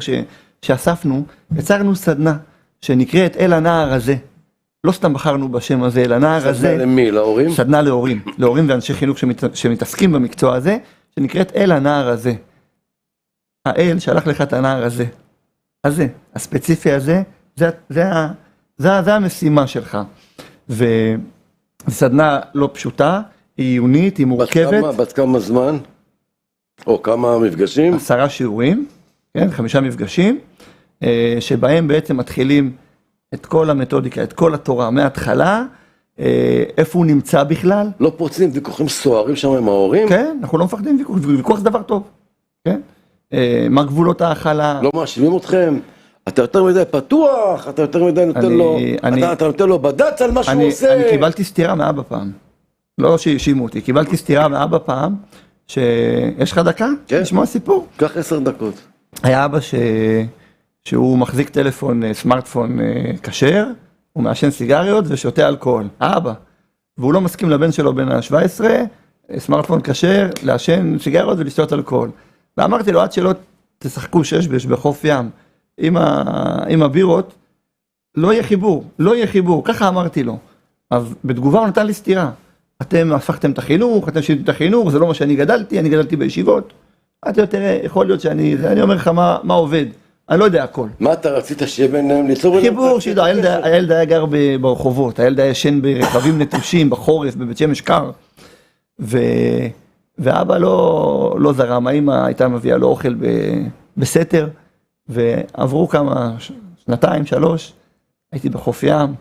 שאספנו, יצרנו סדנה שנקראת אל הנער הזה. לא סתם בחרנו בשם הזה, אל הנער הזה. סדנה למי? להורים? סדנה להורים. להורים ואנשי חינוך שמתעסקים במקצוע הזה, שנקראת אל הנער הזה. האל שלח לך את הנער הזה. הזה, הספציפי הזה, זה המשימה שלך. וסדנה לא פשוטה, היא עיונית, היא מורכבת. בת כמה זמן? או כמה מפגשים? 10 שיעורים, כן, 5 מפגשים, שבהם בעצם מתחילים את כל המתודיקה, את כל התורה מההתחלה, איפה הוא נמצא בכלל. לא פורצים ויכוחים סוערים שם עם ההורים? כן, אנחנו לא מפחדים ויכוח, ויכוח זה דבר טוב, כן? מה גבולות ההכלה? לא מאשימים אתכם, אתה יותר מדי פתוח, אתה יותר מדי נותן לו, אתה נותן לו בד"ץ על מה שהוא עושה. אני קיבלתי סתירה מאבא פעם, לא שהאשימו אותי, קיבלתי סתירה מאבא פעם, שיש לך דקה? כן. לשמוע סיפור? קח 10 דקות. היה אבא שהוא מחזיק טלפון, סמארטפון כשר, הוא מעשן סיגריות ושותה אלכוהול, האבא. והוא לא מסכים לבן שלו בן ה-17, סמארטפון כשר, לעשן סיגריות ולשתות אלכוהול. ואמרתי לו, עד שלא תשחקו שש בחוף ים עם הבירות, לא יהיה חיבור, ככה אמרתי לו. אז בתגובה הוא נתן לי סתירה. אתם הפכתם את החינוך, אתם שיניתם את החינוך, זה לא מה שאני גדלתי בישיבות. אתה תראה, יכול להיות אני אומר לך מה עובד. אני לא יודע הכל. מה אתה רצית שיהיה ביניהם ליצור? חיבור, הילד היה גר ברחובות, הילד היה ישן ברכבים נטושים, בחורף, בבית שמש קר, ואבא לא זרם, האמא הייתה מביאה לו אוכל בסתר, ועברו כמה, 2, 3, הייתי בחוף ים,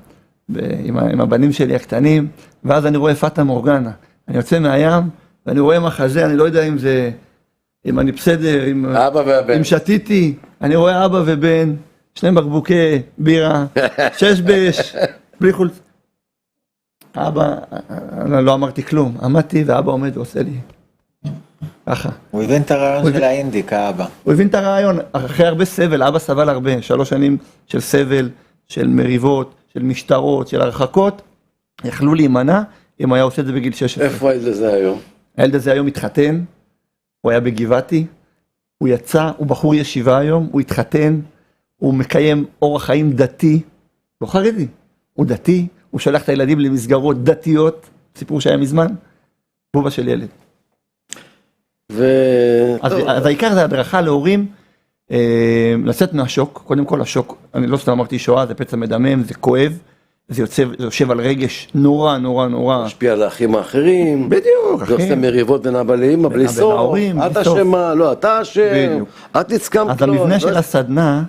עם הבנים שלי הקטנים, ואז אני רואה פטה מורגנה, אני יוצא מהים, ואני רואה מחזה, אני לא יודע אם אני בסדר, אם שתיתי, אני רואה אבא ובן, 2 בקבוקי בירה, 6 באש, בלי חולצה. אבא, לא אמרתי כלום, עמדתי ואבא עומד ועושה לי ככה. הוא הבין את הרעיון של האינדיק, האבא. הוא הבין את הרעיון, אחרי הרבה סבל, אבא סבל הרבה, 3 שנים של סבל, של מריבות, של משטרות, של הרחקות, יכלו להימנע אם היה עושה את זה בגיל 16. איפה הילד הזה היום? הילד הזה היום התחתן, הוא היה בגבעתי, הוא יצא, הוא בחור ישיבה היום, הוא התחתן, הוא מקיים אורח חיים דתי, לא חרדי, הוא דתי, הוא שולח את הילדים למסגרות דתיות, סיפור שהיה מזמן, בובה של ילד. אז העיקר זה הדרכה להורים, לצאת מהשוק, קודם כל השוק, אני לא סתם אמרתי שואה, זה פצע מדמם, זה כואב, זה יושב על רגש נורא. משפיע על האחים האחרים. בדיוק, אחי. זה עושה מריבות בין אבא לאמא, בלי סוף. אתה אשמה, לא, אתה אשם. את הסכמת לו. אז המבנה של הסדנה,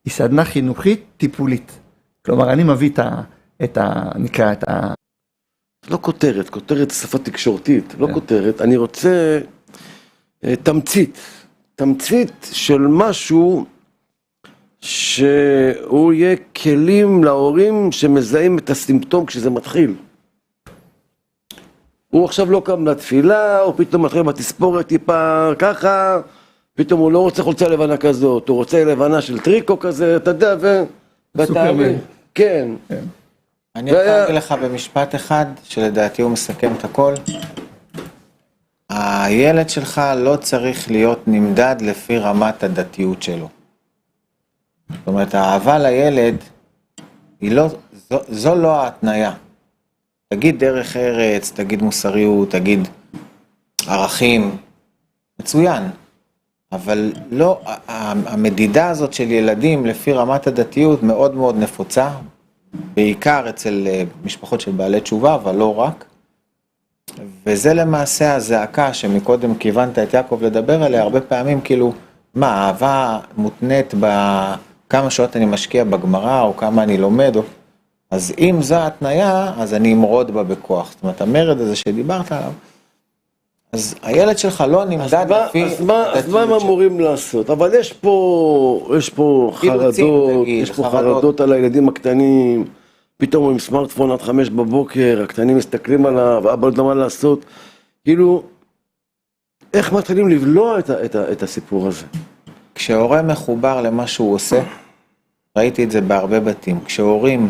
היא סדנה חינוכית טיפולית. כלומר, אני מביא נקרא את ה... לא כותרת, כותרת שפה תקשורתית, לא כותרת. אני רוצה תמצית של משהו שהוא יהיה כלים להורים שמזהים את הסימפטום כשזה מתחיל. הוא עכשיו לא קם לתפילה, או פתאום מתחיל בתספורת טיפה ככה, פתאום הוא לא רוצה חולצה לבנה כזאת, הוא רוצה לבנה של טריקו כזה, אתה יודע, סופרמן. כן. אני יכול להגיד לך במשפט אחד, שלדעתי הוא מסכם את הכל. הילד שלך לא צריך להיות נמדד לפי רמת הדתיות שלו. זאת אומרת, האהבה לילד, זו לא ההתניה. תגיד דרך ארץ, תגיד מוסריות, תגיד ערכים, מצוין. אבל לא, המדידה הזאת של ילדים לפי רמת הדתיות מאוד מאוד נפוצה, בעיקר אצל משפחות של בעלי תשובה, אבל לא רק. וזה למעשה הזעקה שמקודם כיוונת את יעקב לדבר עליה, הרבה פעמים כאילו, מה, האהבה מותנית בכמה שעות אני משקיע בגמרא, או כמה אני לומד, אז אם זו ההתניה, אז אני אמרוד בה בכוח. זאת אומרת, המרד הזה שדיברת עליו, אז הילד שלך לא נמדד לפי... אז מה הם אמורים לעשות? אבל יש פה חרדות, יש פה חרדות על הילדים הקטנים, פתאום עם סמארטפון עד 5 בבוקר, הקטנים מסתכלים עליו, ואבא לא יודע מה לעשות. כאילו, איך מתחילים לבלוע את הסיפור הזה? כשהורה מחובר למה שהוא עושה, ראיתי את זה בהרבה בתים, כשהורים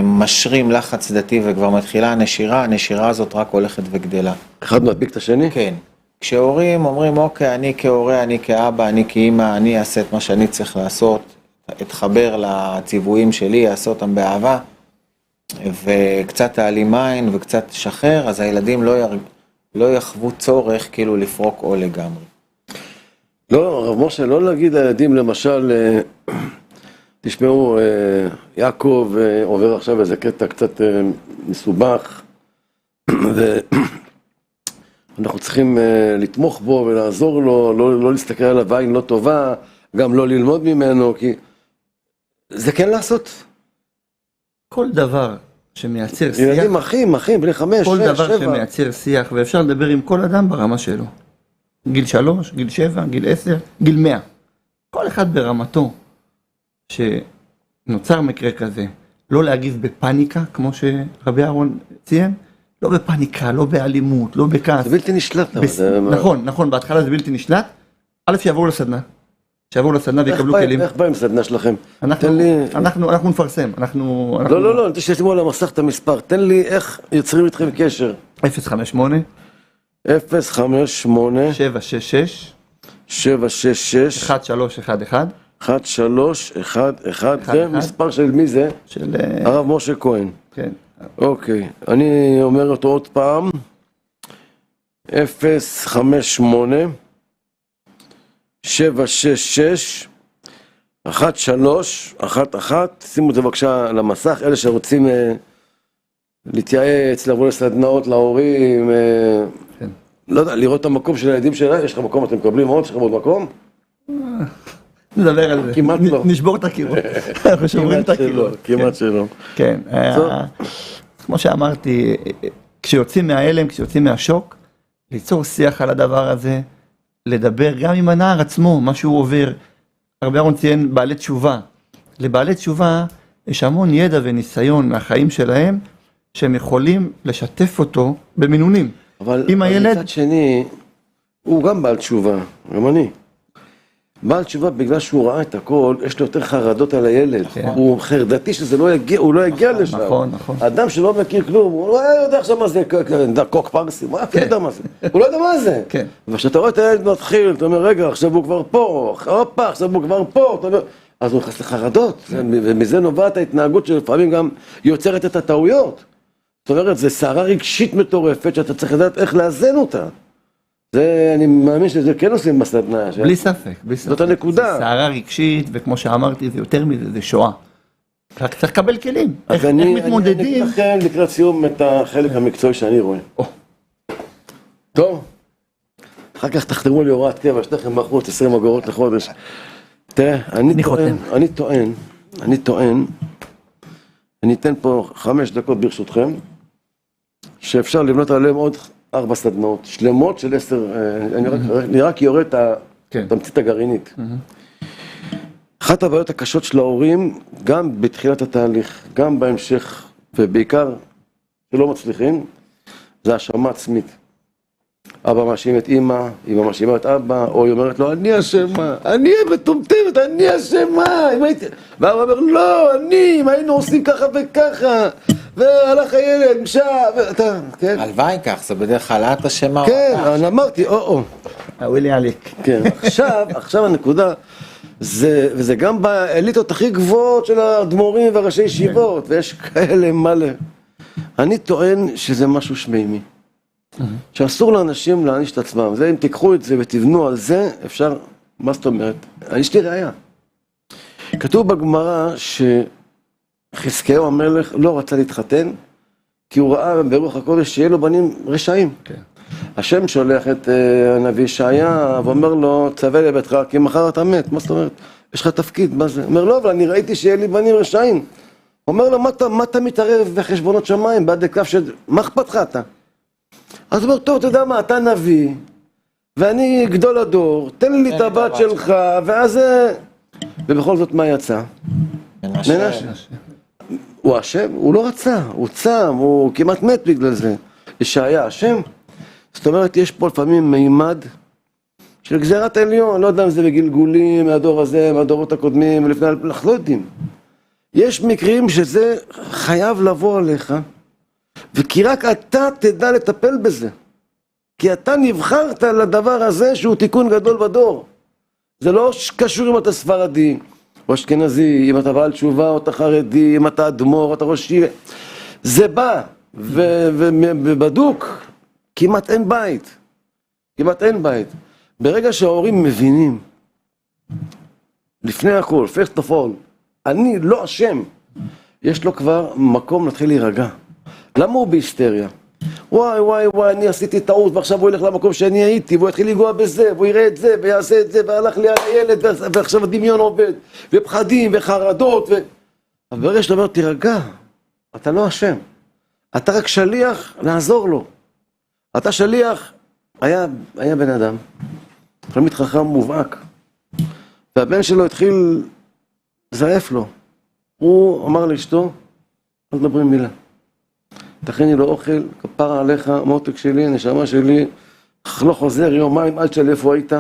משרים לחץ דתי וכבר מתחילה הנשירה הזאת רק הולכת וגדלה. אחד מדביק את השני? כן. כשהורים אומרים, אוקיי, אני כהורה, אני כאבא, אני כאמא, אני אעשה את מה שאני צריך לעשות, אתחבר לציוויים שלי, אעשה אותם באהבה, וקצת תעלים עין וקצת שחרר, אז הילדים לא יחוו צורך כאילו לפרוק או לגמרי. לא, הרב משה, לא להגיד לילדים למשל, תשמעו, יעקב עובר עכשיו איזה קטע קצת מסובך, ואנחנו צריכים לתמוך בו ולעזור לו, לא להסתכל עליו בעין לא טובה, גם לא ללמוד ממנו, כי זה כן לעשות. כל דבר שמייצר שיח, ילדים אחים, בני 5, 6, 7. כל דבר שמייצר שיח, ואפשר לדבר עם כל אדם ברמה שלו. גיל 3, גיל 7, גיל 10, גיל 100. כל אחד ברמתו. שנוצר מקרה כזה, לא להגיב בפניקה, כמו שרבי אהרון ציין, לא בפניקה, לא באלימות, לא בכעס. זה בלתי נשלט. נכון, בהתחלה זה בלתי נשלט. א', שיעברו לסדנה ויקבלו כלים. איך בא עם סדנה שלכם? אנחנו נפרסם. לא, אני שתשימו על המסך את המספר, תן לי איך יוצרים איתכם קשר. 058 058 766 766 1311 1311, זה מספר של מי זה? של הרב משה כהן. כן. אוקיי, אני אומר אותו עוד פעם, 058 766 1311, שימו את זה בבקשה למסך, אלה שרוצים להתייעץ, לבוא לסדנאות להורים, כן. לא יודע, לראות את המקום של הילדים שלהם, יש לך מקום, אתם מקבלים עוד, יש לכם עוד מקום? נדבר על זה. כמעט לא. נשבור את הקירות. אנחנו שומרים את הקירות. כמעט שלא. כן. כמו שאמרתי, כשיוצאים מההלם, כשיוצאים מהשוק, ליצור שיח על הדבר הזה, לדבר גם עם הנער עצמו, מה שהוא עובר. רבי אהרון ציין בעלי תשובה. לבעלי תשובה יש המון ידע וניסיון מהחיים שלהם, שהם יכולים לשתף אותו במינונים. אבל עם הילד... מצד שני, הוא גם בעל תשובה, גם אני. בעל תשובה בגלל שהוא ראה את הכל, יש לו יותר חרדות על הילד. הוא חרדתי שזה לא יגיע, הוא לא יגיע לשם. נכון. אדם שלא מכיר כלום, הוא לא יודע עכשיו מה זה קוק פרסי, הוא לא יודע מה זה. הוא לא יודע מה זה. וכשאתה רואה את הילד מתחיל, אתה אומר, רגע, עכשיו הוא כבר פה, הופה, עכשיו הוא כבר פה, אז הוא נכנס לחרדות, ומזה נובעת ההתנהגות שלפעמים גם יוצרת את הטעויות. זאת אומרת, זה סערה רגשית מטורפת שאתה צריך לדעת איך לאזן אותה. זה, אני מאמין שזה כן עושים בסדנה. בלי ספק. זאת הנקודה. זה סערה רגשית, וכמו שאמרתי, זה יותר מזה, זה שואה. רק צריך לקבל כלים. איך מתמודדים? אני אגיד לכם לקראת סיום את החלק המקצועי שאני רואה. טוב. אחר כך תחתמו לי הוראת קבע, שתכם בחוץ 20 אגורות לחודש. תראה, אני טוען, אני אתן פה 5 דקות ברשותכם, שאפשר לבנות עליהם עוד 4 סדנאות, שלמות של 10, אני רק יורה את התמצית הגרעינית. אחת הבעיות הקשות של ההורים, גם בתחילת התהליך, גם בהמשך, ובעיקר שלא מצליחים, זה האשמה עצמית. אבא מאשים את אמא, אמא מאשימה את אבא, או היא אומרת לו, אני אשמה, אני מטומטמת, אני אשמה. ואבא אומר, לא, אם היינו עושים ככה וככה, והלך הילד, ואתה, כן? הלוואי כך, זה בדרך כלל את אשמה. כן, אני אמרתי, ווילי עליק. כן, עכשיו הנקודה, וזה גם באליטות הכי גבוהות של האדמו"רים והראשי ישיבות, ויש כאלה מלא. אני טוען שזה משהו שמימי. שאסור לאנשים להעניש את עצמם. זה אם תיקחו את זה ותבנו על זה, אפשר, מה זאת אומרת? יש לי ראיה. כתוב בגמרא שחזקיהו המלך לא רצה להתחתן, כי הוא ראה ברוח הקודש שיהיה לו בנים רשעים. כן. השם שולח את הנביא ישעיה ואומר לו, צווה לביתך כי מחר אתה מת. מה זאת אומרת? יש לך תפקיד, מה זה? אומר לו, אבל אני ראיתי שיהיה לי בנים רשעים. אומר לו, מה אתה מתערב בחשבונות שמיים? בעד כף מה אכפת לך אתה? אז הוא אומר, טוב, אתה יודע מה, אתה נביא, ואני גדול הדור, תן לי את הבת שלך, ואז... ובכל זאת מה יצא? מנשה. הוא אשם? הוא לא רצה, הוא צם, הוא כמעט מת בגלל זה. ישעיה אשם? זאת אומרת, יש פה לפעמים מימד של גזירת עליון, לא יודע אם זה בגלגולים, מהדור הזה, מהדורות הקודמים, לפני... אנחנו לא יודעים. יש מקרים שזה חייב לבוא עליך, וכי רק אתה תדע לטפל בזה. כי אתה נבחרת לדבר הזה שהוא תיקון גדול בדור. זה לא קשור אם אתה ספרדי, או אשכנזי, אם אתה בעל תשובה, או אתה חרדי, אם אתה אדמו"ר, או אתה ראשי. זה בא, ובדוק, כמעט אין בית. כמעט אין בית. ברגע שההורים מבינים, לפני הכל, first of all, אני לא אשם, יש לו כבר מקום להתחיל להירגע. למה הוא בהיסטריה? וואי, אני עשיתי טעות ועכשיו הוא ילך למקום שאני הייתי והוא יתחיל לגוע בזה והוא יראה את זה ויעשה את זה והלך לי על הילד ועכשיו הדמיון עובד ופחדים וחרדות אבל ברגע שאתה אומר תירגע, אתה לא אשם, אתה רק שליח לעזור לו. אתה שליח, היה בן אדם תלמיד חכם מובהק והבן שלו התחיל זעף לו, הוא אמר לאשתו, לא מדברים מילה, תכיני לו אוכל, כפרה עליך, מותק שלי, נשמה שלי, לא חוזר יומיים עד של איפה היית,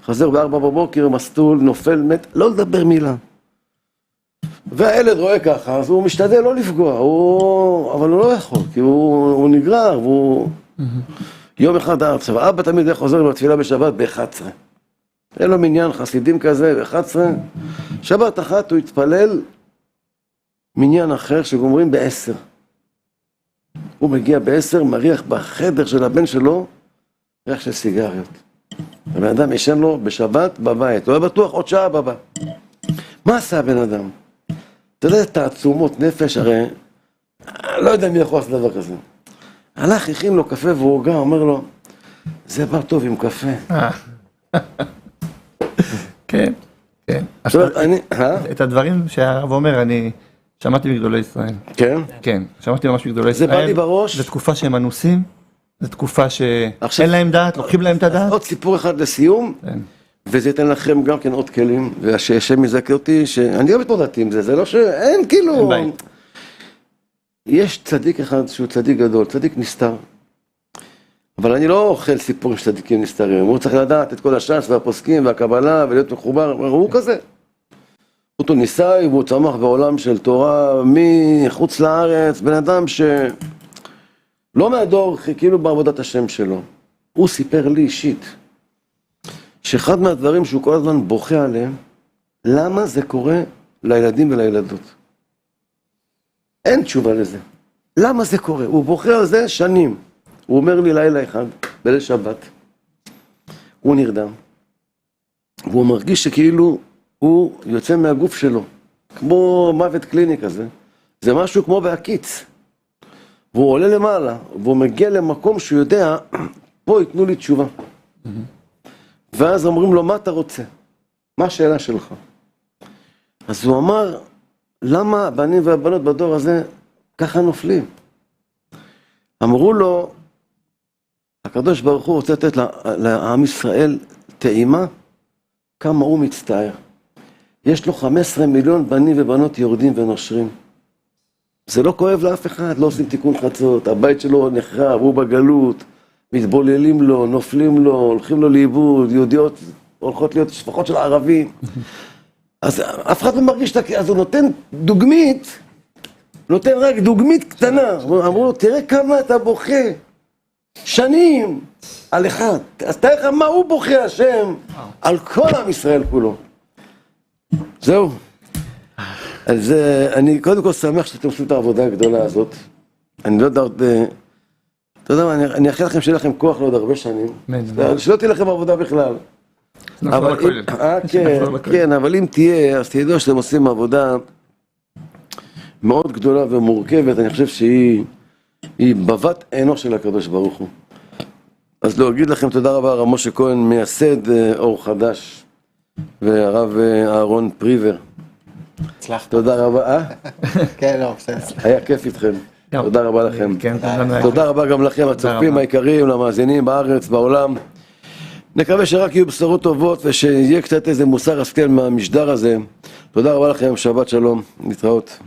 חוזר ב4 בבוקר, מסטול, נופל, מת, לא לדבר מילה. והילד רואה ככה, אז הוא משתדל לא לפגוע, אבל הוא לא יכול, כי הוא נגרר, והוא... יום אחד עכשיו, אבא תמיד היה חוזר בתפילה בשבת ב-11. אין לו מניין חסידים כזה, ב-11. שבת אחת הוא התפלל מניין אחר שגומרים ב-10. הוא מגיע ב-10, מריח בחדר של הבן שלו, ריח של סיגריות. הבן אדם ישן לו בשבת בבית, הוא היה בטוח עוד שעה בבא. מה עשה הבן אדם? אתה יודע, תעצומות נפש, הרי לא יודע מי יכול לעשות דבר כזה. הלך, הכין לו קפה והורגע, אומר לו, זה בא טוב עם קפה. כן, כן. את הדברים שהרב אומר, אני שמעתי בגדולי ישראל. כן? כן, שמעתי ממש בגדולי ישראל. זה בא לי בראש. זו תקופה שהם אנוסים, זו תקופה שאין להם דעת, לוקחים להם את הדעת. עוד סיפור אחד לסיום, וזה ייתן לכם גם כן עוד כלים, והשם יזכה אותי, שאני גם מתמודדתי עם זה, זה לא שאין כאילו... יש צדיק אחד שהוא צדיק גדול, צדיק נסתר. אבל אני לא אוכל סיפורים של צדיקים נסתרים, הוא צריך לדעת את כל הש"ס והפוסקים והקבלה ולהיות מחובר, הוא כזה. הוא תוניסאי והוא צמח בעולם של תורה מחוץ לארץ, בן אדם שלא מהדור, כאילו בעבודת השם שלו. הוא סיפר לי אישית, שאחד מהדברים שהוא כל הזמן בוכה עליהם, למה זה קורה לילדים ולילדות. אין תשובה לזה. למה זה קורה? הוא בוכה על זה שנים. הוא אומר לי לילה אחד, בליל שבת, הוא נרדם, והוא מרגיש שכאילו הוא יוצא מהגוף שלו, כמו מוות קליני כזה. זה משהו כמו בהקיץ. והוא עולה למעלה, והוא מגיע למקום שהוא יודע, פה ייתנו לי תשובה. ואז אומרים לו, מה אתה רוצה? מה השאלה שלך? אז הוא אמר, למה הבנים והבנות בדור הזה ככה נופלים? אמרו לו, הקדוש ברוך הוא רוצה לתת לעם ישראל טעימה, כמה הוא מצטער. יש לו 15 מיליון בנים ובנות יורדים ונושרים. זה לא כואב לאף אחד, לא עושים תיקון חצות, הבית שלו נחרב, הוא בגלות, מתבוללים לו, נופלים לו, הולכים לו לאיבוד, יהודיות הולכות להיות שפחות של ערבים. אז אף אחד לא מרגיש, אז הוא נותן דוגמית, נותן רק דוגמית קטנה, אמרו לו, תראה כמה אתה בוכה, שנים, על אחד, אז תראה לך מה הוא בוכה השם, על כל עם ישראל כולו. זהו. אז אני קודם כל שמח שאתם עושים את העבודה הגדולה הזאת. אני לא יודע עוד, אתה יודע מה, אני אאחל לכם שיהיה לכם כוח לעוד הרבה שנים. שלא תהיה לכם עבודה בכלל. כן, אבל אם תהיה, אז תדעו שאתם עושים עבודה מאוד גדולה ומורכבת, אני חושב שהיא בבת עינו של הקדוש ברוך הוא. אז להגיד לכם תודה רבה הרב משה כהן, מייסד אור חדש, והרב אהרון פריבר. הצלחת. תודה רבה, כן, לא, בסדר. היה כיף איתכם. תודה רבה לכם. כן, תודה רבה גם לכם, הצופים היקרים, למאזינים בארץ, בעולם. נקווה שרק יהיו בשורות טובות ושיהיה קצת איזה מוסר השכל מהמשדר הזה. תודה רבה לכם, שבת שלום, להתראות.